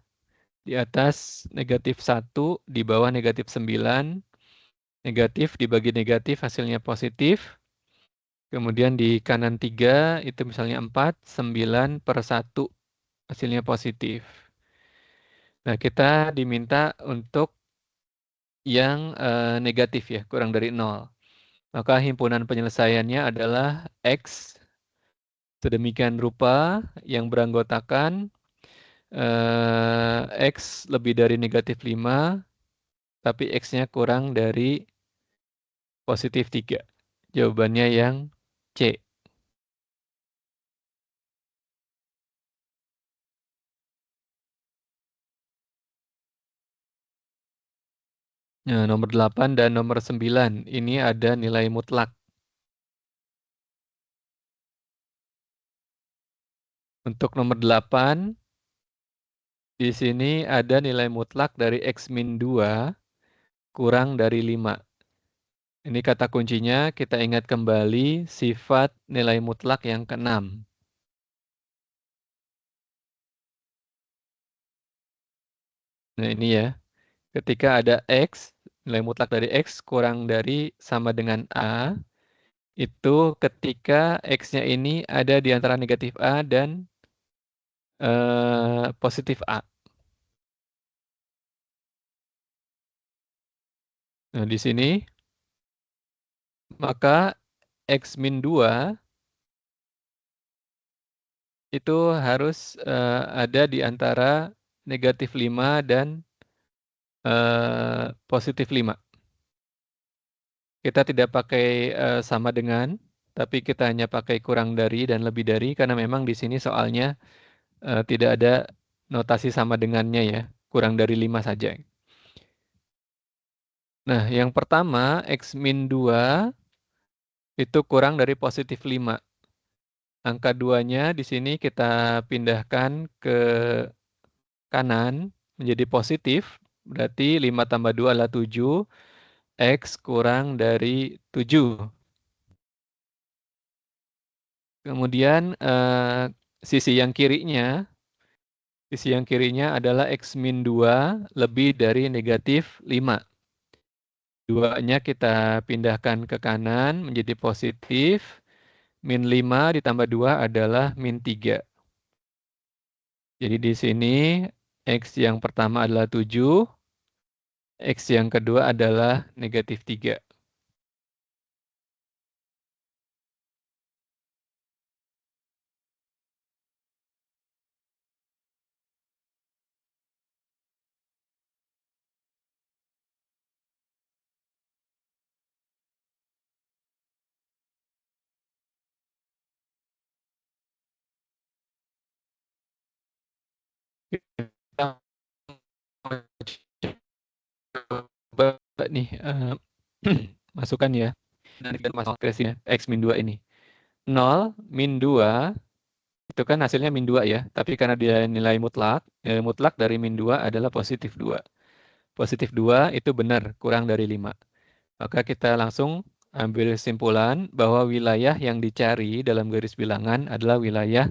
Di atas negatif 1, di bawah negatif 9. Negatif dibagi negatif hasilnya positif. Kemudian di kanan 3 itu misalnya 4, 9/1 hasilnya positif. Nah, kita diminta untuk yang negatif ya, kurang dari 0. Maka himpunan penyelesaiannya adalah X sedemikian rupa yang beranggotakan X lebih dari negatif 5, tapi X-nya kurang dari positif 3. Jawabannya yang C. Nah, nomor 8 dan nomor 9, ini ada nilai mutlak. Untuk nomor 8, di sini ada nilai mutlak dari X min 2 kurang dari 5. Ini kata kuncinya, kita ingat kembali sifat nilai mutlak yang ke-6. Nah, ini ya. Ketika ada X, nilai mutlak dari X kurang dari sama dengan A, itu ketika X-nya ini ada di antara negatif A dan positif A. Nah, di sini, maka X min 2 itu harus ada di antara negatif 5 dan positif 5. Kita tidak pakai sama dengan, tapi kita hanya pakai kurang dari dan lebih dari, karena memang di sini soalnya tidak ada notasi sama dengannya ya, kurang dari 5 saja. Nah, yang pertama, X min 2 itu kurang dari positif 5. Angka 2-nya di sini kita pindahkan ke kanan menjadi positif, berarti 5 tambah 2 adalah 7, X kurang dari 7. Kemudian sisi yang kirinya adalah X min 2 lebih dari negatif 5. 2-nya kita pindahkan ke kanan menjadi positif, min 5 ditambah 2 adalah min 3. Jadi di sini X yang pertama adalah 7, X yang kedua adalah negatif 3. Kita coba nih masukkan ya. Nanti kita masuk ke sini X min 2 ini. 0 min 2 itu kan hasilnya min 2 ya. Tapi karena dia nilai mutlak dari min 2 adalah positif 2. Positif 2 itu benar, kurang dari 5. Maka kita langsung ambil kesimpulan bahwa wilayah yang dicari dalam garis bilangan adalah wilayah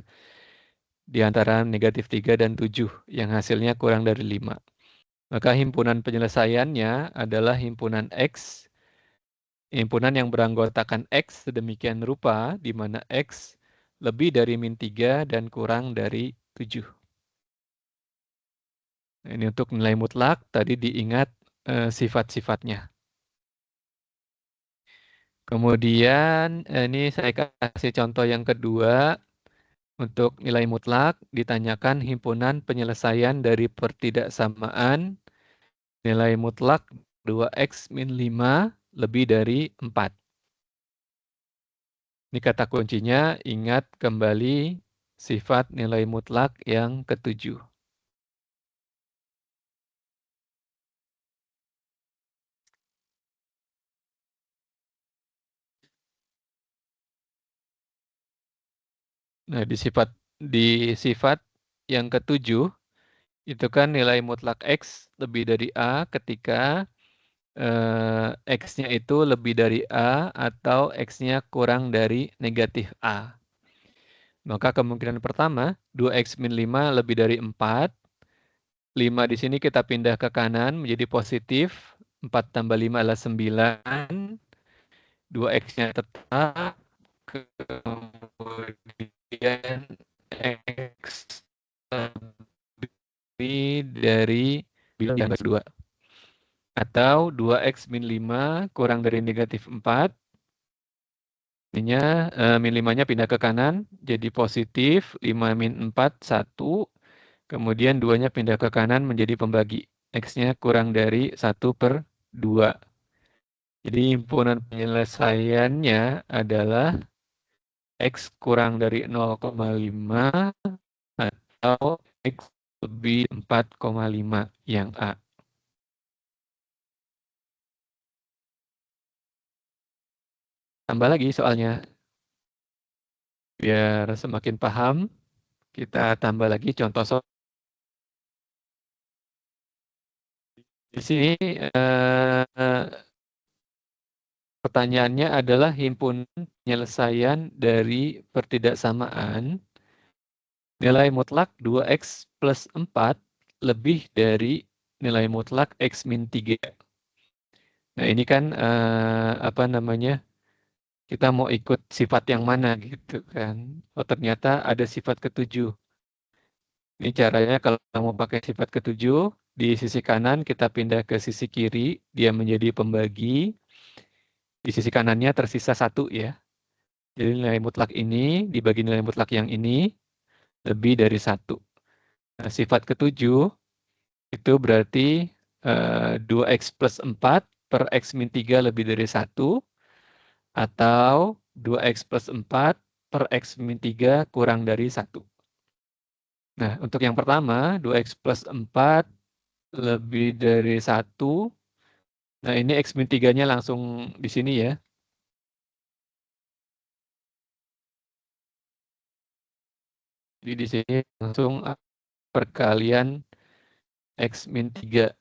di antara negatif 3 dan 7 yang hasilnya kurang dari 5. Maka himpunan penyelesaiannya adalah himpunan X, himpunan yang beranggotakan X sedemikian rupa di mana X lebih dari min 3 dan kurang dari 7. Nah, ini untuk nilai mutlak, tadi diingat sifat-sifatnya. Kemudian ini saya kasih contoh yang kedua. Untuk nilai mutlak ditanyakan himpunan penyelesaian dari pertidaksamaan nilai mutlak 2x min 5 lebih dari 4. Ini kata kuncinya, ingat kembali sifat nilai mutlak yang ketujuh. Nah, di sifat yang ketujuh, itu kan nilai mutlak X lebih dari A ketika X-nya itu lebih dari A atau X-nya kurang dari negatif A. Maka kemungkinan pertama, 2X min 5 lebih dari 4. 5 di sini kita pindah ke kanan menjadi positif. 4 tambah 5 adalah 9. 2X-nya tetap. Kemudian X lebih dari 2. Atau 2X min 5 kurang dari negatif 4. Artinya min 5-nya pindah ke kanan jadi positif. 5 min 4, 1. Kemudian 2-nya pindah ke kanan menjadi pembagi. X-nya kurang dari 1/2. Jadi himpunan penyelesaiannya adalah X kurang dari 0,5 atau X lebih 4,5 yang A. Tambah lagi soalnya. Biar semakin paham, kita tambah lagi contoh soal. Di sini pertanyaannya adalah himpunan penyelesaian dari pertidaksamaan nilai mutlak 2X plus 4 lebih dari nilai mutlak X min 3. Nah ini kan apa namanya, kita mau ikut sifat yang mana gitu kan. Oh ternyata ada sifat ketujuh. Ini caranya kalau mau pakai sifat ketujuh, di sisi kanan kita pindah ke sisi kiri, dia menjadi pembagi. Di sisi kanannya tersisa 1 ya. Jadi nilai mutlak ini dibagi nilai mutlak yang ini lebih dari 1. Nah, sifat ketujuh itu berarti 2X plus 4 per X min 3 lebih dari 1 atau 2X plus 4 per X min 3 kurang dari 1. Nah, untuk yang pertama, 2X plus 4 lebih dari 1. Nah, ini X min 3-nya langsung di sini ya. Jadi di sini langsung perkalian X min 3.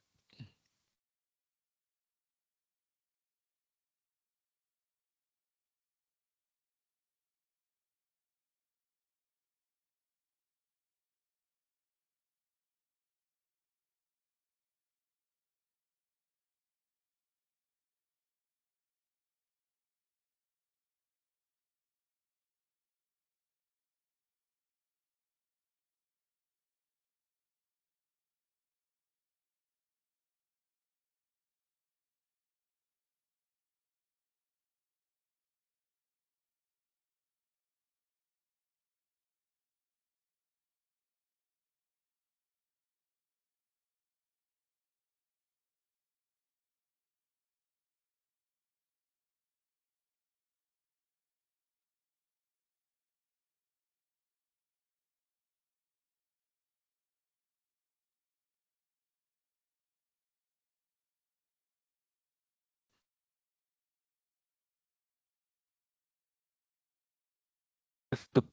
Tutup.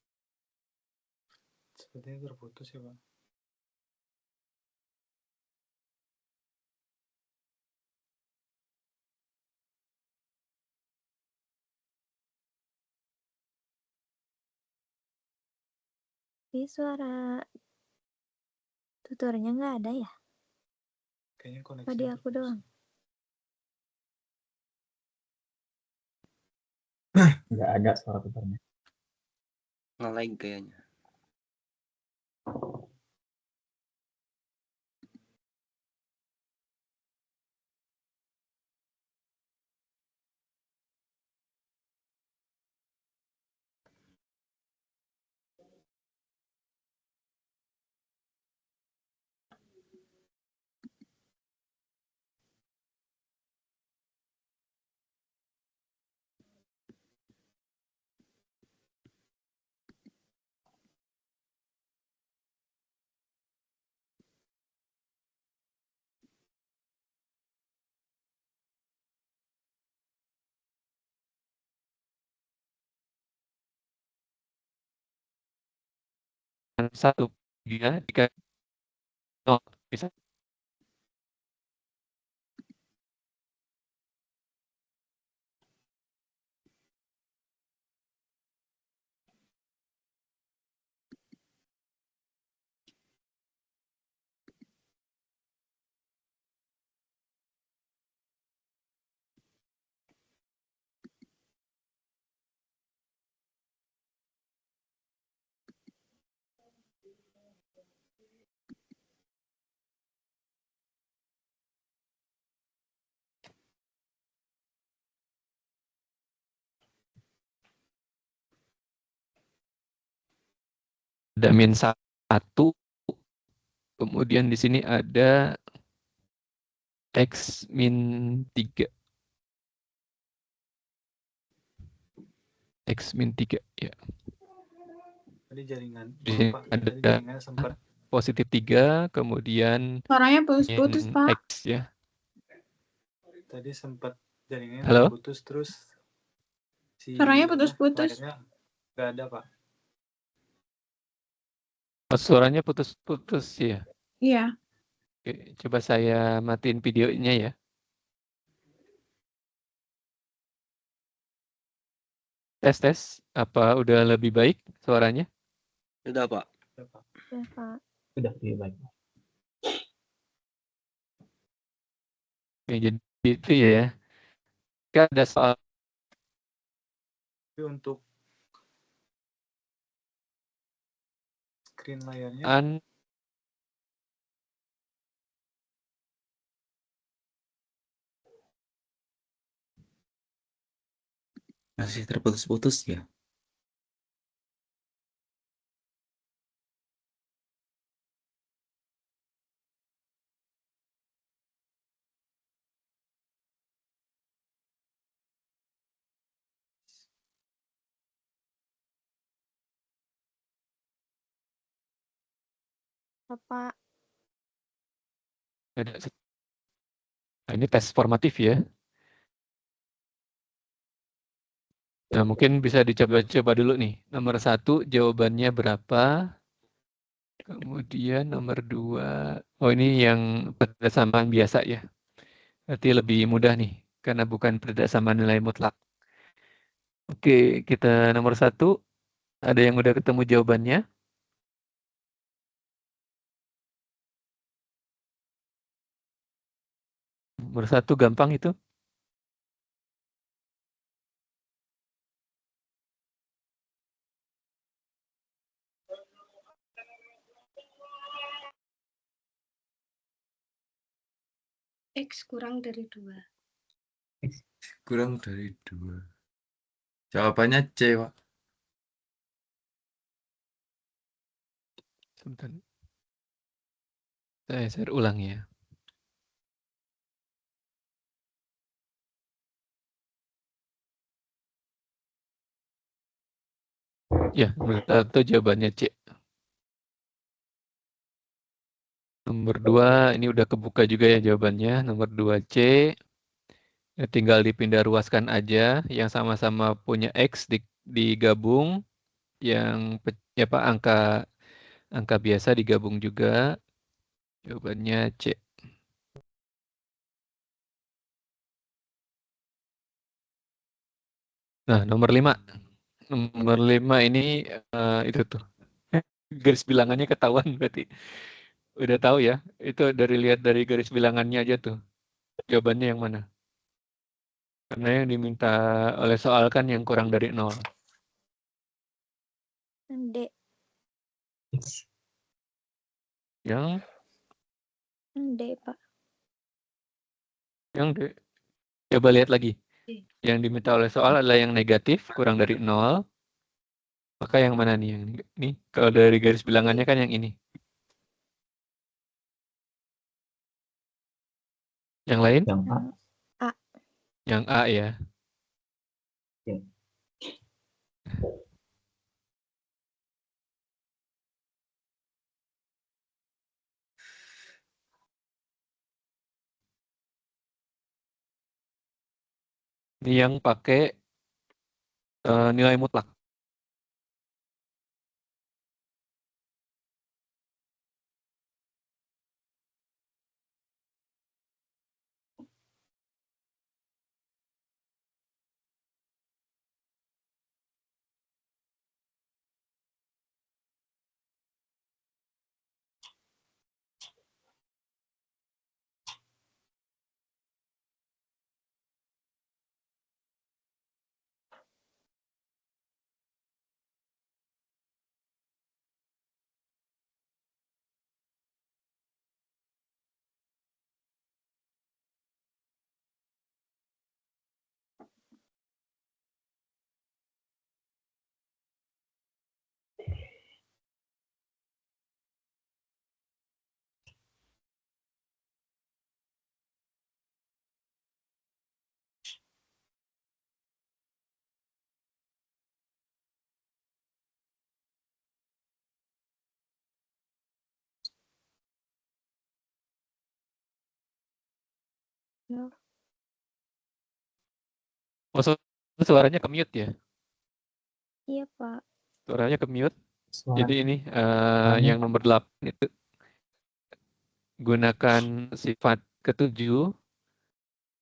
Sepertinya terputus ya, Pak. Ini suara tutornya nggak ada ya? Kayaknya Apa di koneksinya aku terputus. doang? Nggak ada suara tutornya. Nge-lag kayaknya. Satu dia jika oh, bisa. Ada -1, kemudian di sini ada X-3. X-3 ya. Tadi jaringan, Di sini Pak. ada Tadi jaringan sempat +3, kemudian Suaranya putus-putus, Pak. X ya. tadi sempat jaringannya Halo? terputus terus Suaranya putus-putus. layarnya nggak ada, Pak. Oh, suaranya putus-putus ya. Iya. Oke, coba saya matiin videonya ya. Tes, apa udah lebih baik suaranya? Sudah, Pak. Ya, Pak. Ya, Pak. Udah lebih baik. Oke, jadi itu ya. Kan ada soal Tapi untuk screen layarnya Masih terputus-putus ya. Pak. Nah, ini tes formatif ya. Nah, mungkin bisa dicoba-coba dulu nih. Nomor 1 jawabannya berapa? Kemudian nomor 2, oh ini yang persamaan biasa ya. Berarti lebih mudah nih, karena bukan persamaan nilai mutlak. Oke, kita nomor 1. Ada yang udah ketemu jawabannya? Nomor 1 gampang itu. X kurang dari 2. Kurang dari 2. Jawabannya C, Pak. Sebentar. Saya ulang ya. Ya, nomor 1 jawabannya C. Nomor 2, ini udah kebuka juga ya jawabannya. Nomor 2 C. Ya, tinggal dipindah ruaskan aja. Yang sama-sama punya X digabung. yang angka biasa digabung juga. Jawabannya C. Nah, nomor 5. Nomor 5 ini itu tuh. Garis bilangannya ketahuan berarti. Udah tahu ya. Itu lihat dari garis bilangannya aja tuh. Jawabannya yang mana? Karena yang diminta oleh soal kan yang kurang dari 0. D. Yang D, Pak. D. Coba lihat lagi. Yang diminta oleh soal adalah yang negatif, kurang dari 0. Maka yang mana nih? Yang ini. Kalau dari garis bilangannya kan yang ini. Yang lain? Yang A. A. Yang A ya. Oke. Ini yang pakai nilai mutlak. Ya. Maksud suaranya ke mute ya? Iya, Pak. Suaranya ke mute. Suara. Jadi ini yang nomor 8 itu gunakan sifat ketujuh.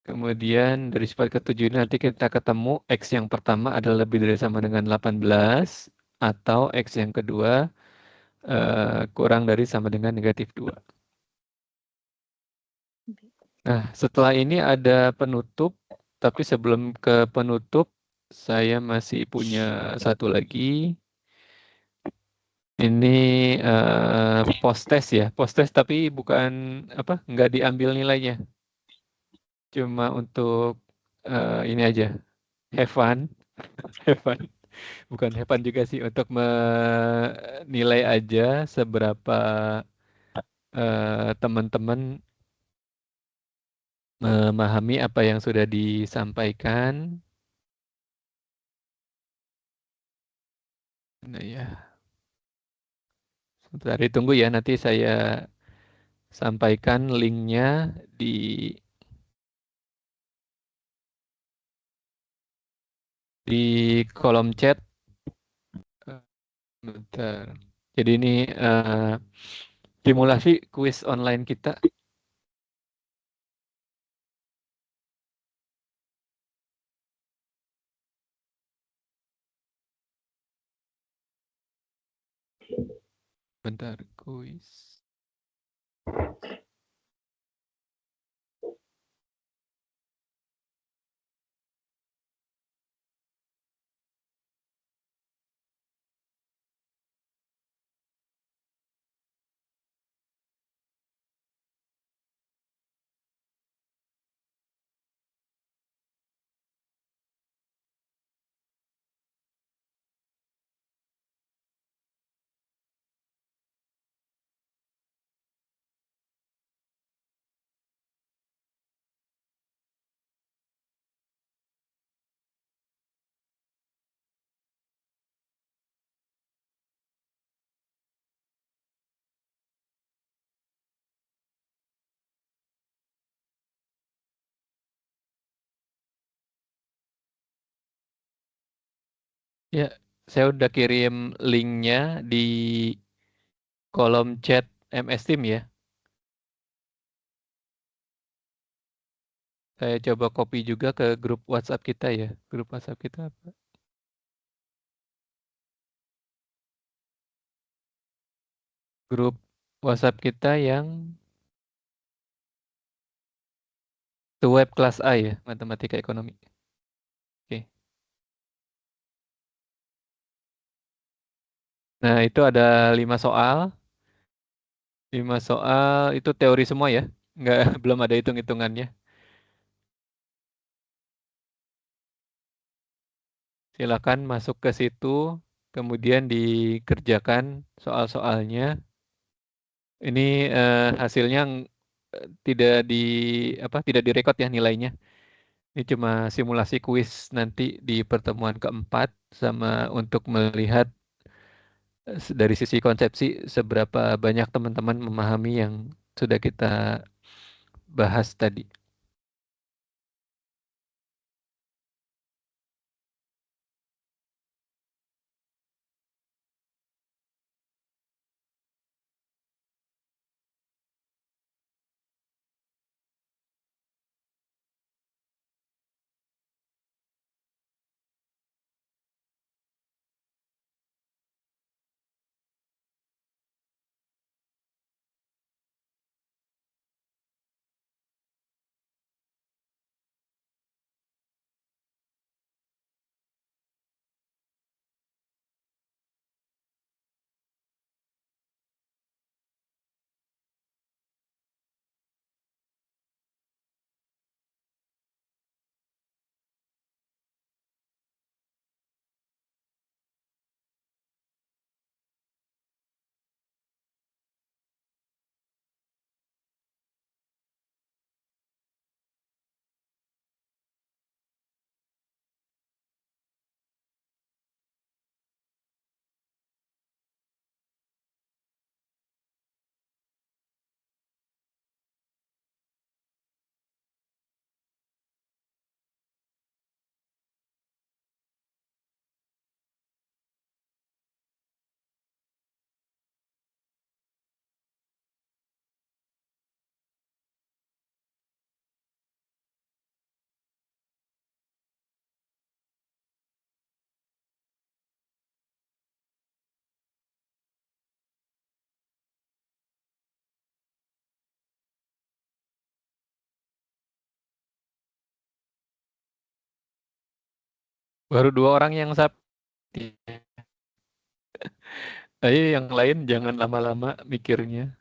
Kemudian dari sifat ketujuh ini nanti kita ketemu X yang pertama adalah lebih dari sama dengan 18 atau X yang kedua kurang dari sama dengan negatif 2. Nah, setelah ini ada penutup, tapi sebelum ke penutup, saya masih punya satu lagi. Ini post test ya, post test tapi bukan nggak diambil nilainya. Cuma untuk ini aja, have fun, have fun. Bukan have fun juga sih, untuk menilai aja seberapa teman-teman memahami apa yang sudah disampaikan. Nah ya, sebentar ditunggu ya, nanti saya sampaikan linknya di kolom chat. Bentar. Jadi ini simulasi kuis online kita. Bentar, kuis. Ya, Saya udah kirim linknya di kolom chat MS Team ya. Saya coba copy juga ke grup WhatsApp kita ya. Grup WhatsApp kita apa? Grup WhatsApp kita yang web kelas A ya, matematika ekonomi. Oke. Nah, itu ada 5 soal. 5 soal itu teori semua ya. Nggak, belum ada hitung-hitungannya. Silakan masuk ke situ, kemudian dikerjakan soal-soalnya. Ini hasilnya tidak direkod ya nilainya. Ini cuma simulasi kuis nanti di pertemuan keempat sama untuk melihat dari sisi konsepsi seberapa banyak teman-teman memahami yang sudah kita bahas tadi. Baru 2 orang yang sakti. Ayo yang lain jangan lama-lama mikirnya.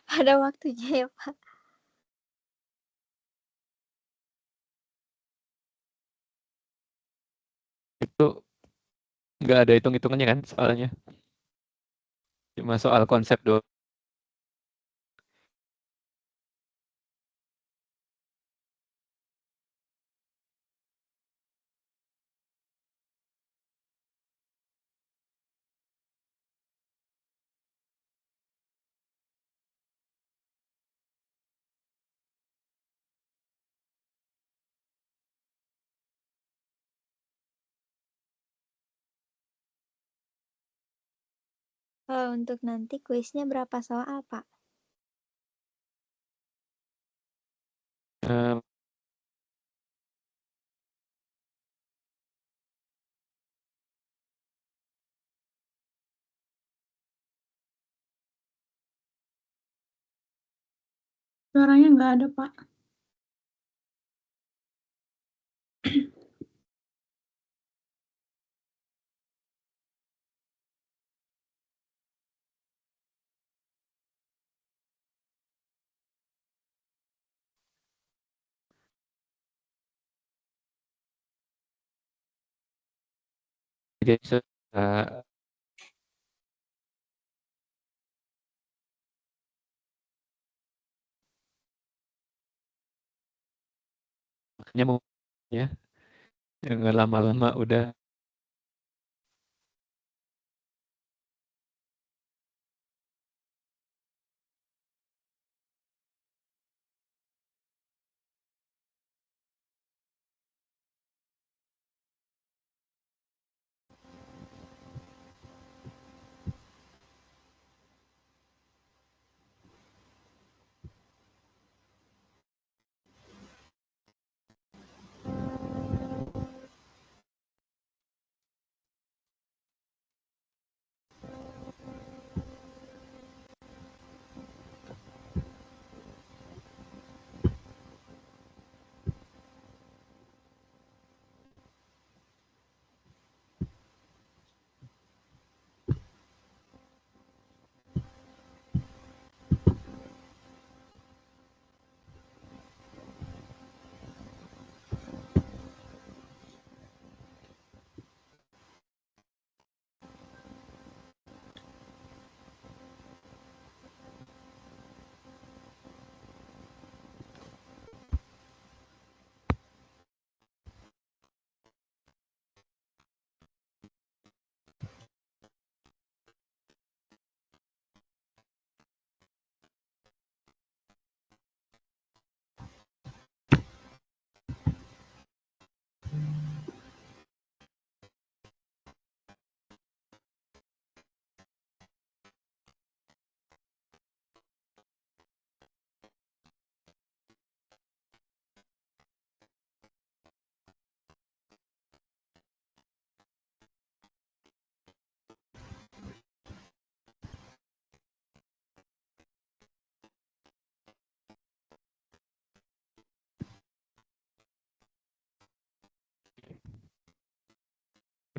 Ada waktunya ya, Pak. Itu nggak ada hitung-hitungannya kan soalnya. Cuma soal konsep doang. Kalau untuk nanti kuisnya berapa soal, Pak? Eh, Suaranya nggak ada, Pak. jadi mau ya jangan lama-lama udah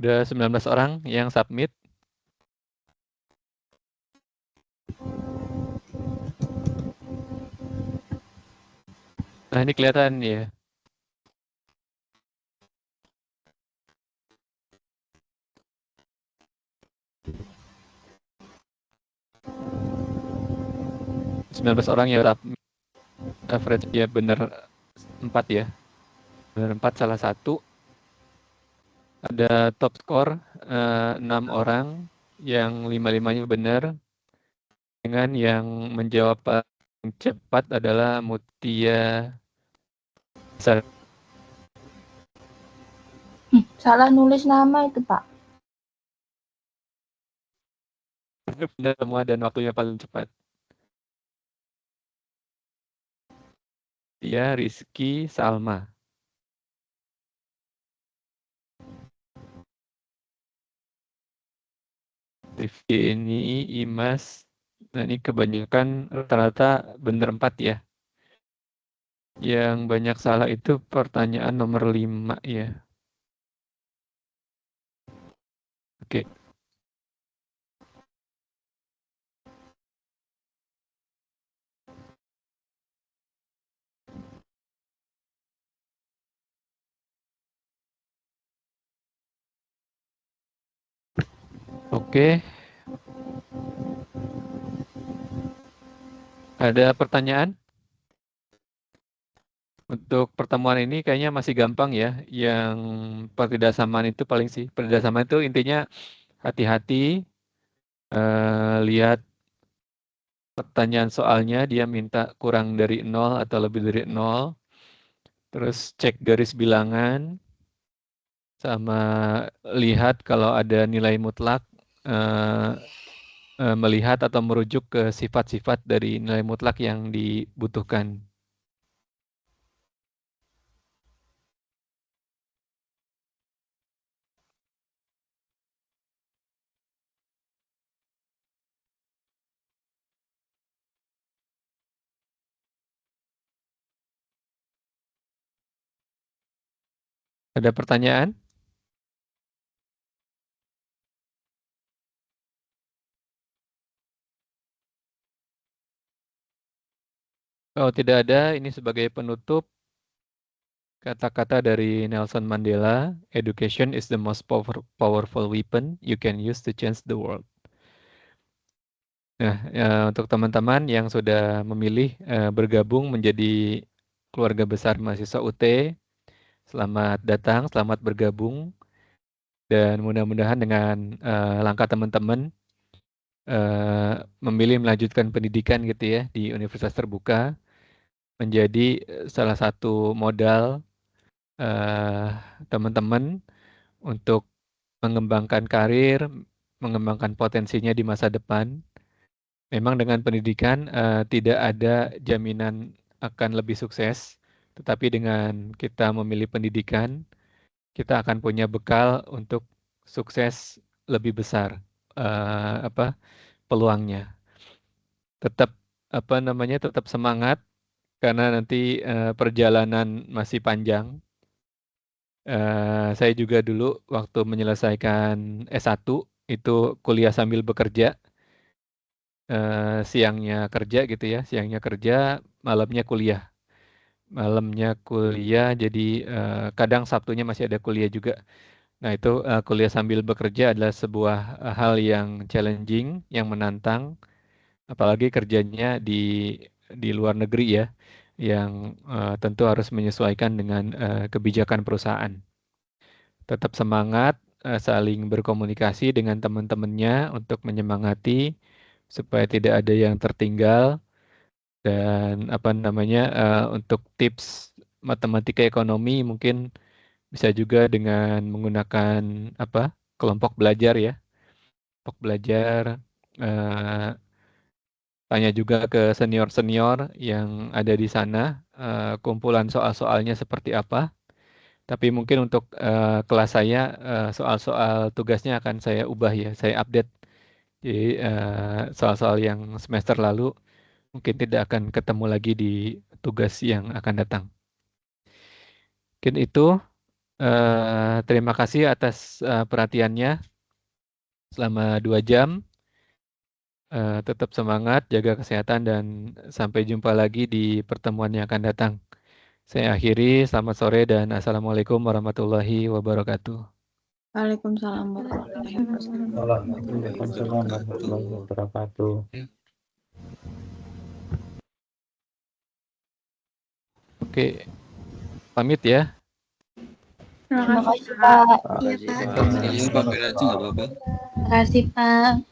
Udah 19 orang yang submit. Nah, ini kelihatan ya. orang yang submit. Average ya bener 4 ya. Bener 4 salah satu. Ada top score 6 orang yang 5-5-nya benar. Dengan yang menjawab paling cepat adalah Mutia. Salah nulis nama itu, Pak. Benar semua dan waktunya paling cepat. Dia Rizky Salma. Rifki ini Imas. Nah, ini kebanyakan rata-rata benar 4 ya. Yang banyak salah itu pertanyaan nomor 5 ya. Oke. Oke. Ada pertanyaan? Untuk pertemuan ini kayaknya masih gampang ya. Yang pertidaksamaan itu paling sih. Pertidaksamaan itu intinya hati-hati. Lihat pertanyaan soalnya, dia minta kurang dari 0 atau lebih dari 0. Terus cek garis bilangan. Sama lihat kalau ada nilai mutlak. Melihat atau merujuk ke sifat-sifat dari nilai mutlak yang dibutuhkan. Ada pertanyaan? Oh, tidak ada. Ini sebagai penutup. Kata-kata dari Nelson Mandela, education is the most powerful weapon you can use to change the world. Nah, untuk teman-teman yang sudah memilih bergabung menjadi keluarga besar mahasiswa UT, selamat datang, selamat bergabung. Dan mudah-mudahan dengan langkah teman-teman memilih melanjutkan pendidikan gitu ya di universitas terbuka menjadi salah satu modal teman-teman untuk mengembangkan karir, mengembangkan potensinya di masa depan. Memang dengan pendidikan tidak ada jaminan akan lebih sukses, tetapi dengan kita memilih pendidikan, kita akan punya bekal untuk sukses lebih besar peluangnya. Tetap tetap semangat karena nanti perjalanan masih panjang. Saya juga dulu waktu menyelesaikan S1 itu kuliah sambil bekerja. Siangnya kerja gitu ya, siangnya kerja, malamnya kuliah. Jadi kadang Sabtunya masih ada kuliah juga. Nah itu kuliah sambil bekerja adalah sebuah hal yang challenging, yang menantang, apalagi kerjanya di luar negeri ya, yang tentu harus menyesuaikan dengan kebijakan perusahaan. Tetap semangat, saling berkomunikasi dengan teman-temannya untuk menyemangati supaya tidak ada yang tertinggal. Dan untuk tips matematika ekonomi mungkin bisa juga dengan menggunakan kelompok belajar ya. Kelompok belajar, tanya juga ke senior-senior yang ada di sana, kumpulan soal-soalnya seperti apa. Tapi mungkin untuk kelas saya, soal-soal tugasnya akan saya ubah ya, saya update. Jadi soal-soal yang semester lalu mungkin tidak akan ketemu lagi di tugas yang akan datang. Mungkin itu Terima kasih atas perhatiannya selama 2 jam. Tetap semangat, jaga kesehatan, dan sampai jumpa lagi di pertemuan yang akan datang. Saya akhiri, selamat sore dan assalamualaikum warahmatullahi wabarakatuh. Waalaikumsalam warahmatullahi wabarakatuh. Waalaikumsalam warahmatullahi wabarakatuh. Oke, pamit ya. Terima kasih Pak. Iya, Pak. Iya, Pak, aja nggak apa-apa. Terima kasih Pak.